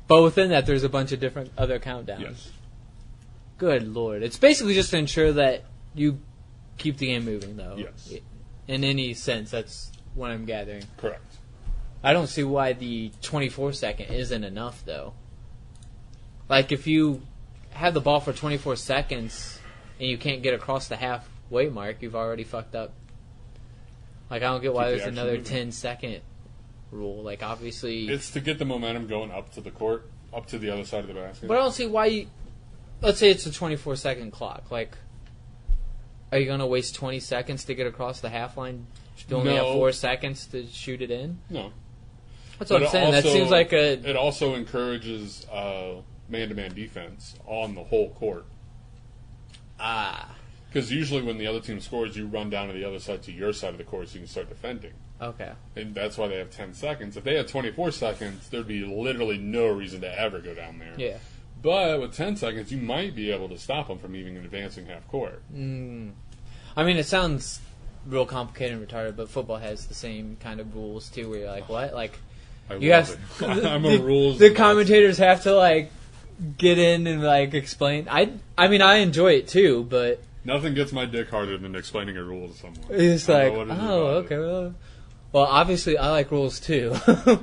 But within that, there's a bunch of different other countdowns. Yes. Good Lord. It's basically just to ensure that you keep the game moving, though. Yes. In any sense, that's what I'm gathering. Correct. I don't see why the 24-second isn't enough, though. Like, if you have the ball for 24 seconds and you can't get across the halfway mark, you've already fucked up. Like, I don't get why there's another 10-second rule. Like, obviously... It's to get the momentum going up to the court, up to the other side of the basket. But I don't see why you... Let's say it's a 24-second clock. Like, are you going to waste 20 seconds to get across the half line? You only have 4 seconds to shoot it in? No. That's what I'm saying. That seems like a... It also encourages man-to-man defense on the whole court. Because usually when the other team scores, you run down to the other side to your side of the court so you can start defending. Okay. And that's why they have 10 seconds. If they had 24 seconds, there'd be literally no reason to ever go down there. Yeah. But with 10 seconds, you might be able to stop them from even advancing half court. I mean, it sounds real complicated and retarded, but football has the same kind of rules, too, where you're like, what? Like, I'm a rules... The commentators have to, like, get in and, like, explain. I mean, I enjoy it, too, but... Nothing gets my dick harder than explaining a rule to someone. It's like, okay, well, Well, obviously, I like rules too.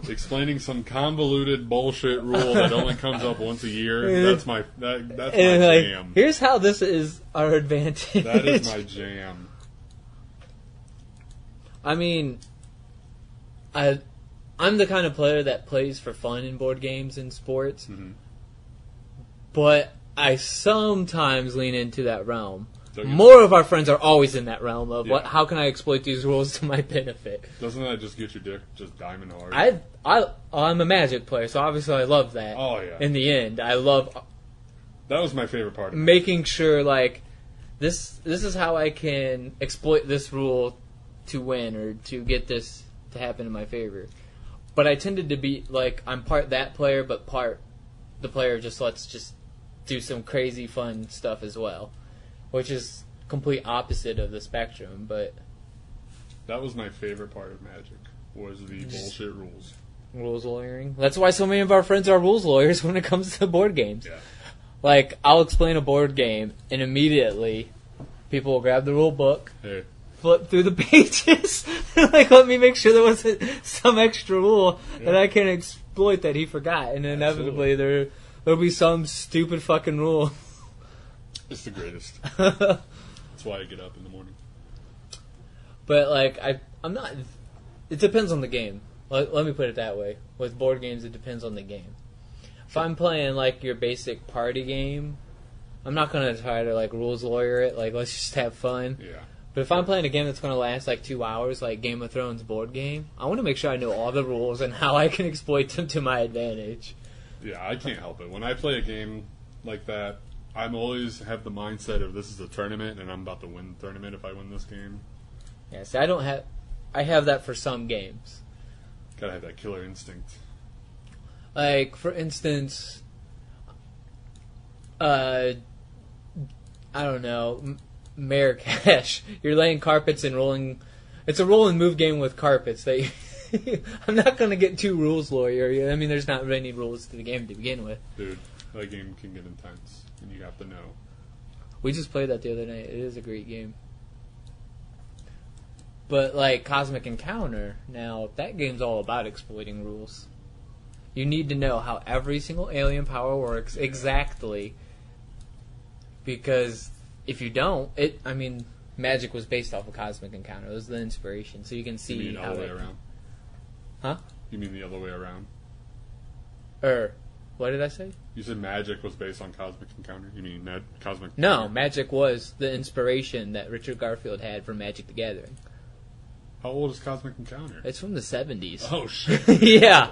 Explaining some convoluted bullshit rule that only comes up once a year. That's my jam. Here's how this is our advantage. That is my jam. I mean, I'm the kind of player that plays for fun in board games and sports, but I sometimes lean into that realm. More of our friends are always in that realm of how can I exploit these rules to my benefit. Doesn't that just get your dick just diamond hard? I'm a Magic player, so obviously I love that. Oh yeah. In the end, I love. That was my favorite part. Making sure like this is how I can exploit this rule to win or to get this to happen in my favor. But I tended to be like I'm part that player, but part the player let's just do some crazy fun stuff as well. Which is complete opposite of the spectrum, but that was my favorite part of Magic was the bullshit rules. Rules lawyering. That's why so many of our friends are rules lawyers when it comes to board games. Yeah. Like I'll explain a board game, and immediately people will grab the rule book, flip through the pages, and like let me make sure there wasn't some extra rule that I can exploit that he forgot, and inevitably there'll be some stupid fucking rule. It's the greatest. That's why I get up in the morning. But like I'm not. It depends on the game. Let me put it that way. With board games, it depends on the game. If I'm playing like your basic party game, I'm not gonna try to like rules lawyer it. Like let's just have fun. Yeah. But if I'm playing a game that's gonna last like 2 hours, like Game of Thrones board game, I want to make sure I know all the rules and how I can exploit them to my advantage. Yeah, I can't help it. When I play a game like that, I'm always have the mindset of this is a tournament and I'm about to win the tournament if I win this game. Yeah, see, I have that for some games. Gotta have that killer instinct. Like, for instance, I don't know, Mayor Cash. You're laying carpets and rolling. It's a roll and move game with carpets. I'm not going to get too rules lawyer. I mean, there's not many rules to the game to begin with. Dude, that game can get intense, and you have to know. We just played that the other night. It is a great game. But, like, Cosmic Encounter, now, that game's all about exploiting rules. You need to know how every single alien power works exactly. Because if you don't, Magic was based off of Cosmic Encounter. It was the inspiration. So you can see you mean how the other way around? Huh? You mean the other way around? What did I say? You said Magic was based on Cosmic Encounter. You mean Cosmic No, Encounter? Magic was the inspiration that Richard Garfield had for Magic the Gathering. How old is Cosmic Encounter? It's from the 70s. Oh, shit. Yeah.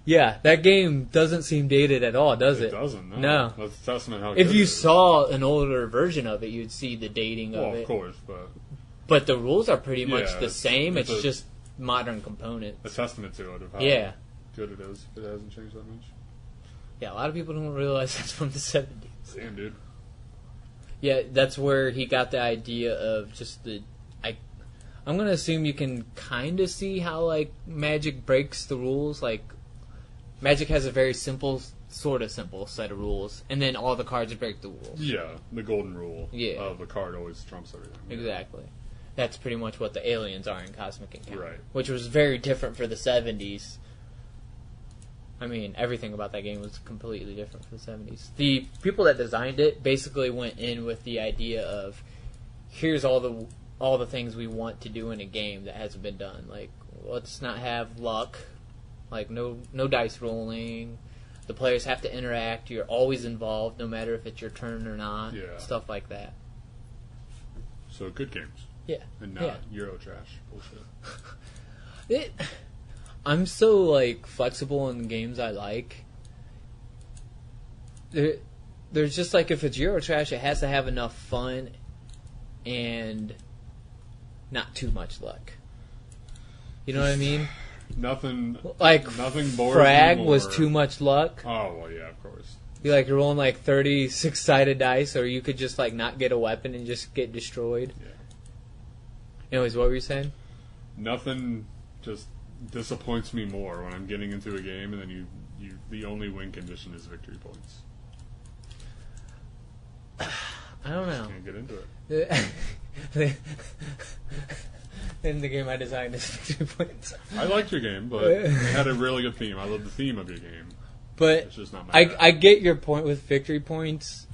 Yeah, that game doesn't seem dated at all, does it? It doesn't, No. That's a testament how If good you it is. saw an older version of it, you'd see the dating of it. Well, of course, but... But the rules are pretty much Yeah, the same. It's it's just modern components. a testament to it of how good it is. It hasn't changed that much. Yeah, a lot of people don't realize that's from the 70s. Damn, dude. Yeah, that's where he got the idea of just the... I'm going to assume you can kind of see how, like, Magic breaks the rules. Like, Magic has a very sort of simple set of rules, and then all the cards break the rules. Yeah, the golden rule Yeah. of a card always trumps everything. Exactly. That's pretty much what the aliens are in Cosmic Encounter. Right. Which was very different for the 70s. I mean, everything about that game was completely different for the 70s. The people that designed it basically went in with the idea of, here's all the things we want to do in a game that hasn't been done. Like, let's not have luck. Like, no dice rolling. The players have to interact. You're always involved, no matter if it's your turn or not. Yeah. Stuff like that. So, good games. Yeah. And not Euro trash bullshit. I'm so, like, flexible in the games I like. There's just, like, if it's Eurotrash, it has to have enough fun and not too much luck. You know what I mean? Nothing bores me Frag more. was too much luck. Oh, well, yeah, of course. You're rolling, like, 36-sided dice, or you could just, like, not get a weapon and just get destroyed. Yeah. Anyways, what were you saying? Nothing just disappoints me more when I'm getting into a game and then you the only win condition is victory points. I don't know. Can't get into it. in the game I designed as victory points. I liked your game, but it had a really good theme. I love the theme of your game. But it's just not my I get your point with victory points.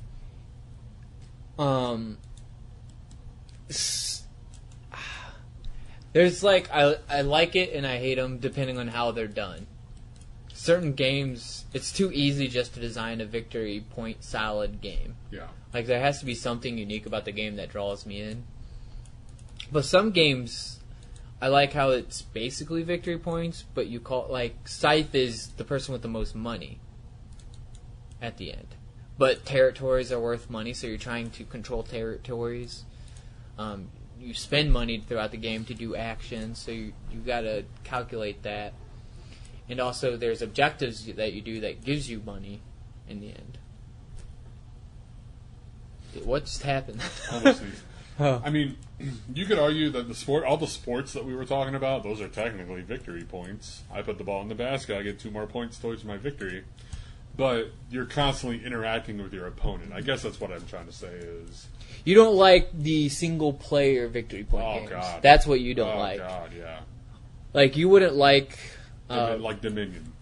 There's like I like it and I hate them depending on how they're done. Certain games, it's too easy just to design a victory point solid game. Yeah. Like there has to be something unique about the game that draws me in. But some games, I like how it's basically victory points, but you call like Scythe is the person with the most money at the end. But territories are worth money, so you're trying to control territories. You spend money throughout the game to do actions, so you got to calculate that. And also, there's objectives that you do that gives you money in the end. What just happened? Honestly. I mean, you could argue that all the sports that we were talking about, those are technically victory points. I put the ball in the basket, I get 2 more points towards my victory. But you're constantly interacting with your opponent. I guess that's what I'm trying to say is... You don't like the single-player victory point games. God. That's what you don't like. Oh, God, yeah. Like, you wouldn't like... like Dominion.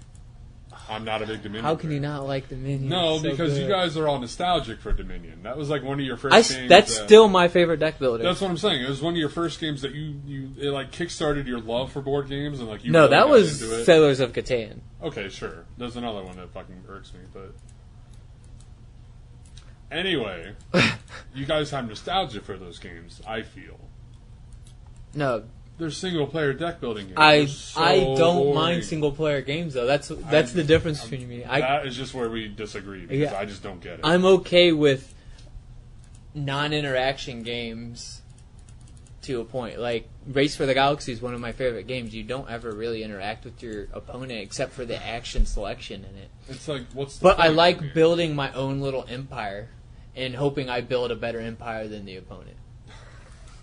I'm not a big Dominion How can fan. you not like Dominion? No, So because good. you guys are all nostalgic for Dominion. That was like one of your first games. That's still my favorite deck builder. That's what I'm saying. It was one of your first games that it like kickstarted your love for board games and like you. No, really that got was into it. Settlers of Catan. Okay, sure. There's another one that fucking irks me, but anyway, you guys have nostalgia for those games. I feel No, they're single player deck building games. I So don't boring. mind single player games though. That's the difference between me. That is just where we disagree because Yeah. I just don't get it. I'm okay with non-interaction games to a point. Like Race for the Galaxy is one of my favorite games. You don't ever really interact with your opponent except for the action selection in it. It's like what's the But I point? like building my own little empire and hoping I build a better empire than the opponent.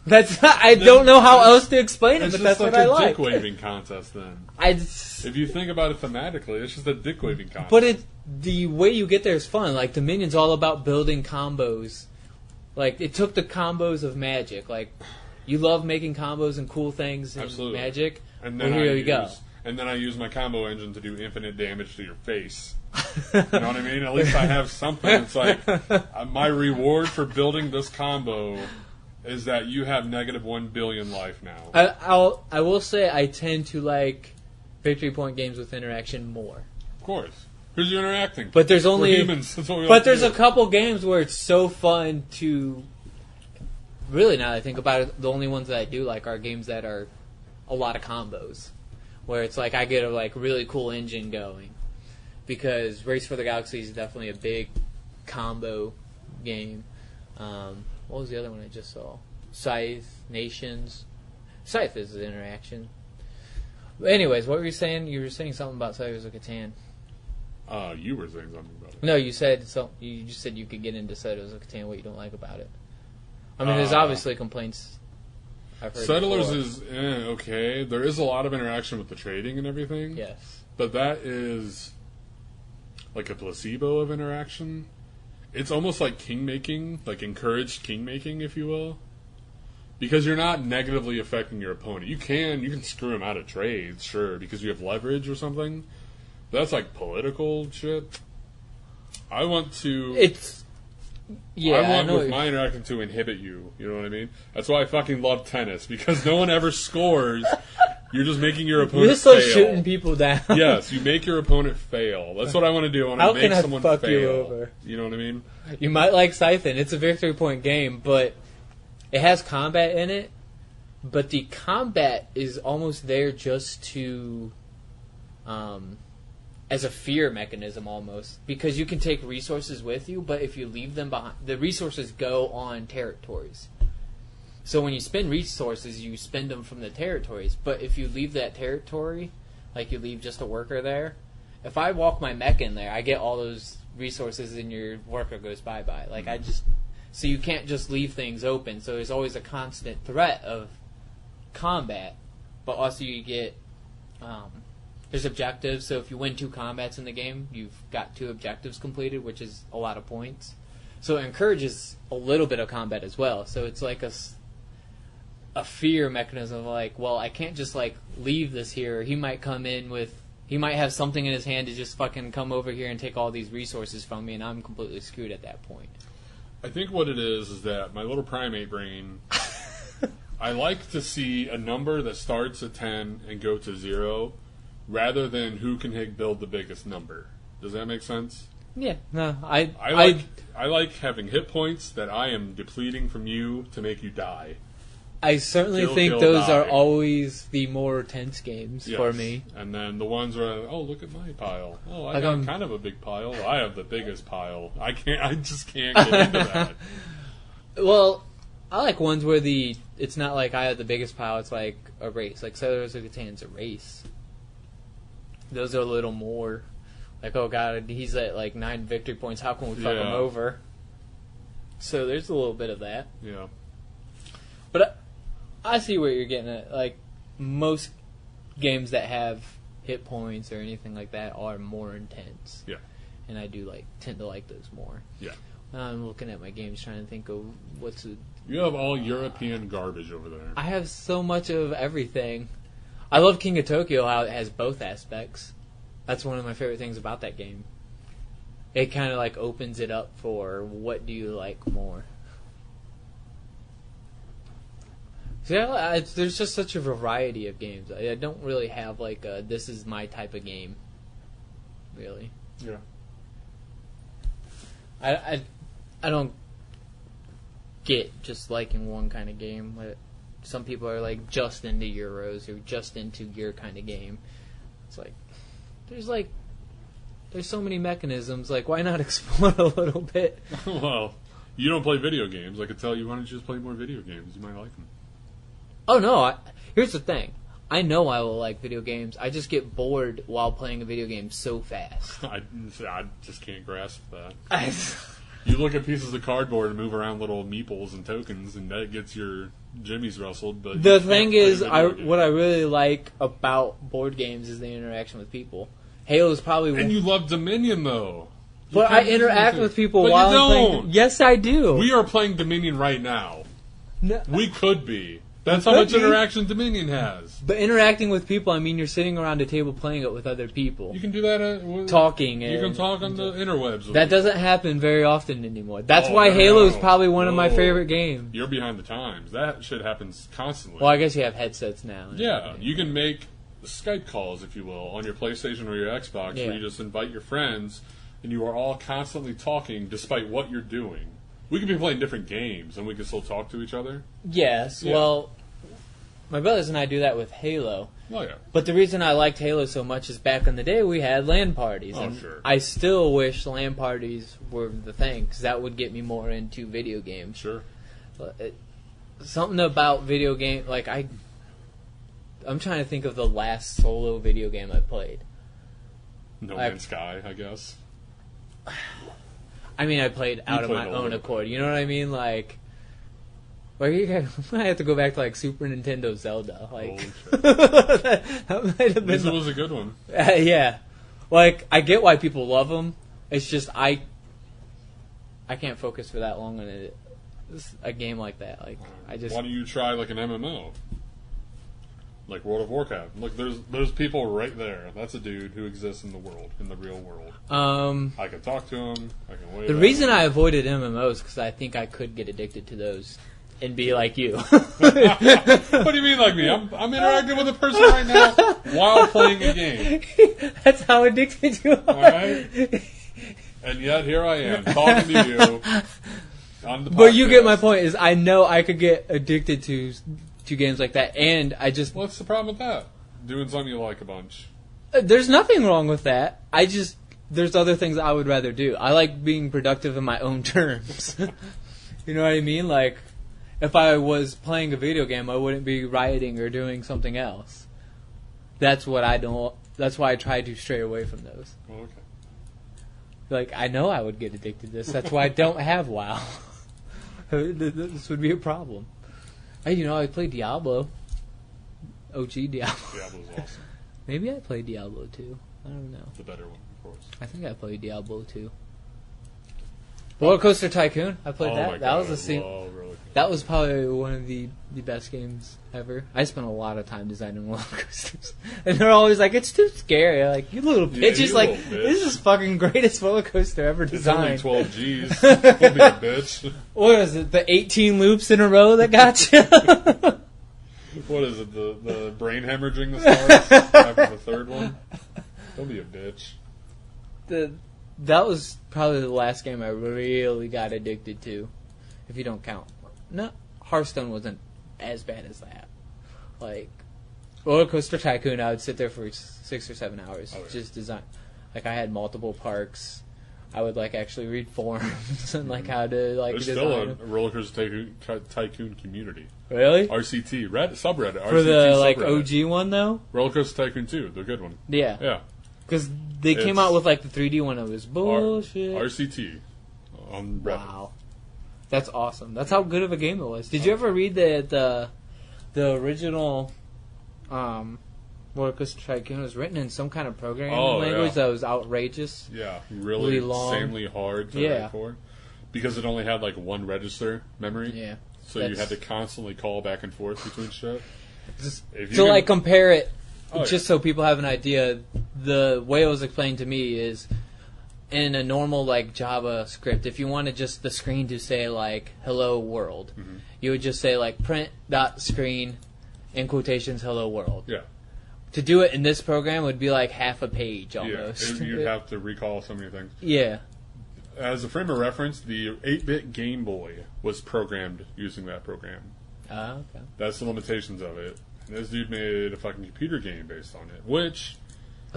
I don't know how else to explain it, It's but just that's like what I a like. dick waving contest then. I just, If you think about it thematically, it's just a dick waving contest. but the way you get there is fun. Like Dominion's all about building combos. Like it took the combos of Magic. Like you love making combos and cool things in Absolutely. Magic. And Well, then here you go. And then I use my combo engine to do infinite damage to your face. You know what I mean? At least I have something. It's like my reward for building this combo is that you have negative 1 billion life now. I will say I tend to like victory point games with interaction more. Of course. Who's you interacting? But there's only We're humans. That's what we But like to there's do. a couple games where it's so fun to. Really, now that I think about it, the only ones that I do like are games that are a lot of combos, where it's like I get a like really cool engine going, because Race for the Galaxy is definitely a big combo game. What was the other one I just saw? Scythe, Nations. Scythe is an interaction. But anyways, what were you saying? You were saying something about Settlers of Catan. You were saying something about it. No, you said you just said you could get into Settlers of Catan. What you don't like about it? I mean, there's obviously complaints. I've heard Settlers before. is okay. There is a lot of interaction with the trading and everything. Yes. But that is like a placebo of interaction. It's almost like king making, like encouraged king making, if you will. Because you're not negatively affecting your opponent. You can screw him out of trades, sure, because you have leverage or something. But that's like political shit. I want to... Yeah, I want know with my interacting to inhibit you. You know what I mean? That's why I fucking love tennis, because no one ever scores. You're just making your opponent You're just fail. shooting people down. Yes, you make your opponent fail. That's what I want to do. I want How to can make I someone fuck fail. you over? You know what I mean? You might like Scythen. It's a victory point game, but it has combat in it. But the combat is almost there just to, as a fear mechanism almost. Because you can take resources with you, but if you leave them behind, the resources go on territories. So when you spend resources, you spend them from the territories. But if you leave that territory, like you leave just a worker there, if I walk my mech in there, I get all those resources and your worker goes bye-bye. Like so you can't just leave things open. So there's always a constant threat of combat. But also you get, there's objectives. So if you win 2 combats in the game, you've got 2 objectives completed, which is a lot of points. So it encourages a little bit of combat as well. So it's like a fear mechanism of like, well, I can't just like leave this here. He might come in with, he might have something in his hand to just fucking come over here and take all these resources from me, and I'm completely screwed at that point. I think what it is that my little primate brain, I like to see a number that starts at 10 and go to 0, rather than who can build the biggest number. Does that make sense? Yeah, no, I like having hit points that I am depleting from you to make you die. I certainly think those are always the more tense games for me. And then the ones where, oh, look at my pile. Oh, I got kind of a big pile. I have the biggest pile. I just can't get into that. Well, I like ones where it's not like I have the biggest pile, it's like a race. Like Settlers of Catan's a race. Those are a little more like, oh god, he's at like 9 victory points, how can we fuck him over? So there's a little bit of that. Yeah. But I see what you're getting at. Like, most games that have hit points or anything like that are more intense. Yeah. And I do tend to like those more. Yeah. I'm looking at my games trying to think of what's a... You have all European garbage over there. I have so much of everything. I love King of Tokyo, how it has both aspects. That's one of my favorite things about that game. It kind of like opens it up for what do you like more. So yeah, there's just such a variety of games. I don't really have like a, this is my type of game. Really. Yeah. I don't get just liking one kind of game. Some people are like just into Euros or just into your kind of game. It's like there's so many mechanisms. Like, why not explore a little bit? Well, you don't play video games. I could tell you, why don't you just play more video games? You might like them. Oh no! Here's the thing. I know I will like video games. I just get bored while playing a video game so fast. I just can't grasp that. You look at pieces of cardboard and move around little meeples and tokens, and that gets your jimmies rustled. But the thing is, what I really like about board games is the interaction with people. Halo's probably... And you love Dominion, though. But I interact with people while I'm playing... Yes, I do. We are playing Dominion right now. No. We could be. That's how much interaction Dominion has. But interacting with people, I mean, you're sitting around a table playing it with other people. You can do that talking. You can talk on the interwebs. That doesn't happen very often anymore. That's why Halo's probably one of my favorite games. You're behind the times. That shit happens constantly. Well, I guess you have headsets now. Yeah, you can make Skype calls, if you will, on your PlayStation or your Xbox, where you just invite your friends, and you are all constantly talking despite what you're doing. We could be playing different games, and we can still talk to each other. Yes, well, my brothers and I do that with Halo. Oh, yeah. But the reason I liked Halo so much is back in the day we had LAN parties. Oh, and sure. I still wish LAN parties were the thing, because that would get me more into video games. Sure. Something about video game, like I'm trying to think of the last solo video game I played. No Man's Sky, I guess. I mean, I played out of my own accord. You know what I mean? Like I have to go back to like Super Nintendo Zelda. Like, that might have been. This was a good one. Yeah, like I get why people love them. It's just I can't focus for that long on a game like that. Like I just. Why don't you try like an MMO? Like World of Warcraft. Look, there's people right there. That's a dude who exists in the world, in the real world. I can talk to him. I can wave. The reason I avoided MMOs because I think I could get addicted to those and be like you. What do you mean like me? I'm interacting with a person right now while playing a game. That's how addicted you are. All right. And yet here I am talking to you on the podcast. But you get my point. Is I know I could get addicted to games like that, and I just... What's the problem with that? Doing something you like a bunch. There's nothing wrong with that. There's other things I would rather do. I like being productive in my own terms. You know what I mean? Like, if I was playing a video game, I wouldn't be writing or doing something else. That's what I don't... That's why I try to stray away from those. Oh, okay. Like, I know I would get addicted to this. That's why I don't have WoW. This would be a problem. Hey, I played Diablo. OG Diablo. Diablo's awesome. Maybe I played Diablo 2. I don't know. The better one, of course. I think I played Diablo 2. Roller Coaster Tycoon. I played that. My that God, was a scene. I love Roller Coaster That was probably one of the best games ever. I spent a lot of time designing roller coasters. And they're always like, it's too scary. I'm like, you little bitch. He's like, this is fucking greatest roller coaster ever designed. It's only 12 G's. Don't be a bitch. What is it, the 18 loops in a row that got you? What is it, the brain hemorrhaging the stars after the third one? Don't be a bitch. That was probably the last game I really got addicted to, if you don't count. No, Hearthstone wasn't as bad as that. Like, Roller Coaster Tycoon, I would sit there for 6 or 7 hours, just design. Like, I had multiple parks. I would, like, actually read forums and, like, how to, like, There's design. still a Roller Coaster Tycoon community. Really? RCT, subreddit. For RCT the, like, subreddit. OG one, though? Roller Coaster Tycoon 2, the good one. Yeah. Yeah. Because they came out with, like, the 3D one that was bullshit. RCT on Reddit. Wow. That's awesome. That's how good of a game it was. Did you ever read the original Roller Coaster Tycoon? Was written in some kind of programming language that was outrageous. Yeah, really long. insanely hard to write for. Because it only had like one register memory. Yeah. So you had to constantly call back and forth between shit. Like, compare it, so people have an idea, the way it was explained to me is, in a normal, like, JavaScript, if you wanted just the screen to say, like, hello world, you would just say, like, print.screen, in quotations, hello world. Yeah. To do it in this program would be, like, half a page, almost. Yeah, you'd have to recall so many things. Yeah. As a frame of reference, the 8-bit Game Boy was programmed using that program. Okay. That's the limitations of it. And this dude made a fucking computer game based on it, which...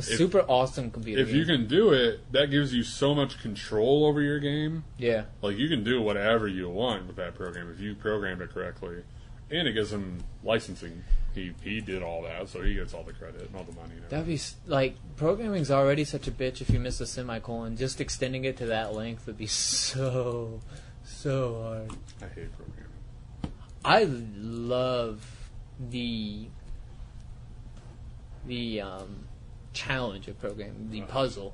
super awesome computer game. If you can do it, that gives you so much control over your game. Yeah. Like, you can do whatever you want with that program if you programmed it correctly. And it gives him licensing. He did all that, so he gets all the credit and all the money. And that'd be, like, programming's already such a bitch if you miss a semicolon. Just extending it to that length would be so hard. I hate programming. I love the challenge of programming, the puzzle.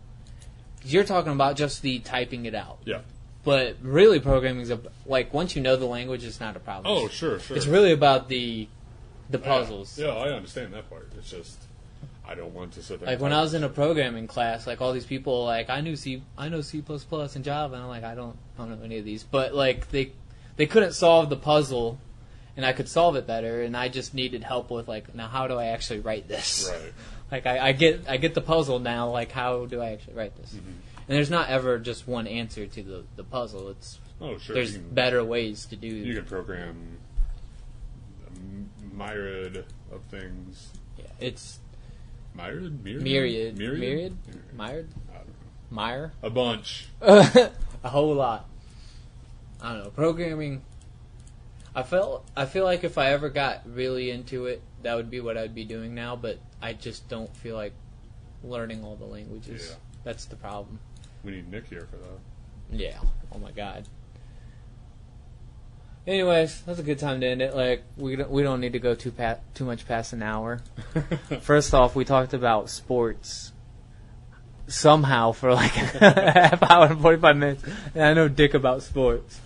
'Cause you're talking about just the typing it out. Yeah. But really, programming is like, once you know the language, it's not a problem. Oh, sure. It's really about the puzzles. Yeah, I understand that part. It's just I don't want to sit there. Like, when I was in a programming class, like, all these people, like, I know C++ and Java, and I'm like, I don't know any of these. But, like, they couldn't solve the puzzle, and I could solve it better, and I just needed help with, like, now how do I actually write this? Right. Like, I get the puzzle now, like, how do I actually write this? Mm-hmm. And there's not ever just one answer to the puzzle. It's there's better ways to do it. You can program a myriad of things. Yeah, it's... Myriad? Myriad? Myriad? Myriad? I don't know. Mire? A bunch. A whole lot. I don't know. Programming... I feel like if I ever got really into it, that would be what I'd be doing now, but I just don't feel like learning all the languages. Yeah. That's the problem. We need Nick here for that. Yeah. Oh my god. Anyways, that's a good time to end it. Like, we don't need to go too much past an hour. First off, we talked about sports somehow for like a half hour and 45 minutes, and I know dick about sports.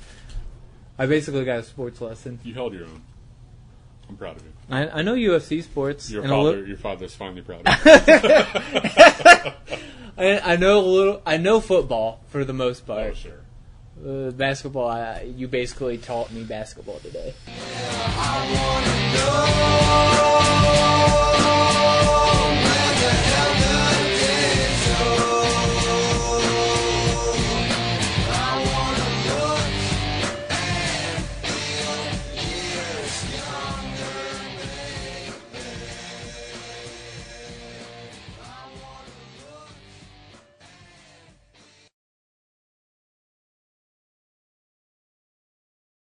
I basically got a sports lesson. You held your own. I'm proud of you. I know UFC sports. Your father's finally proud of you. I know a little. I know football for the most part. Oh, sure. Basketball, you basically taught me basketball today. I wanna know.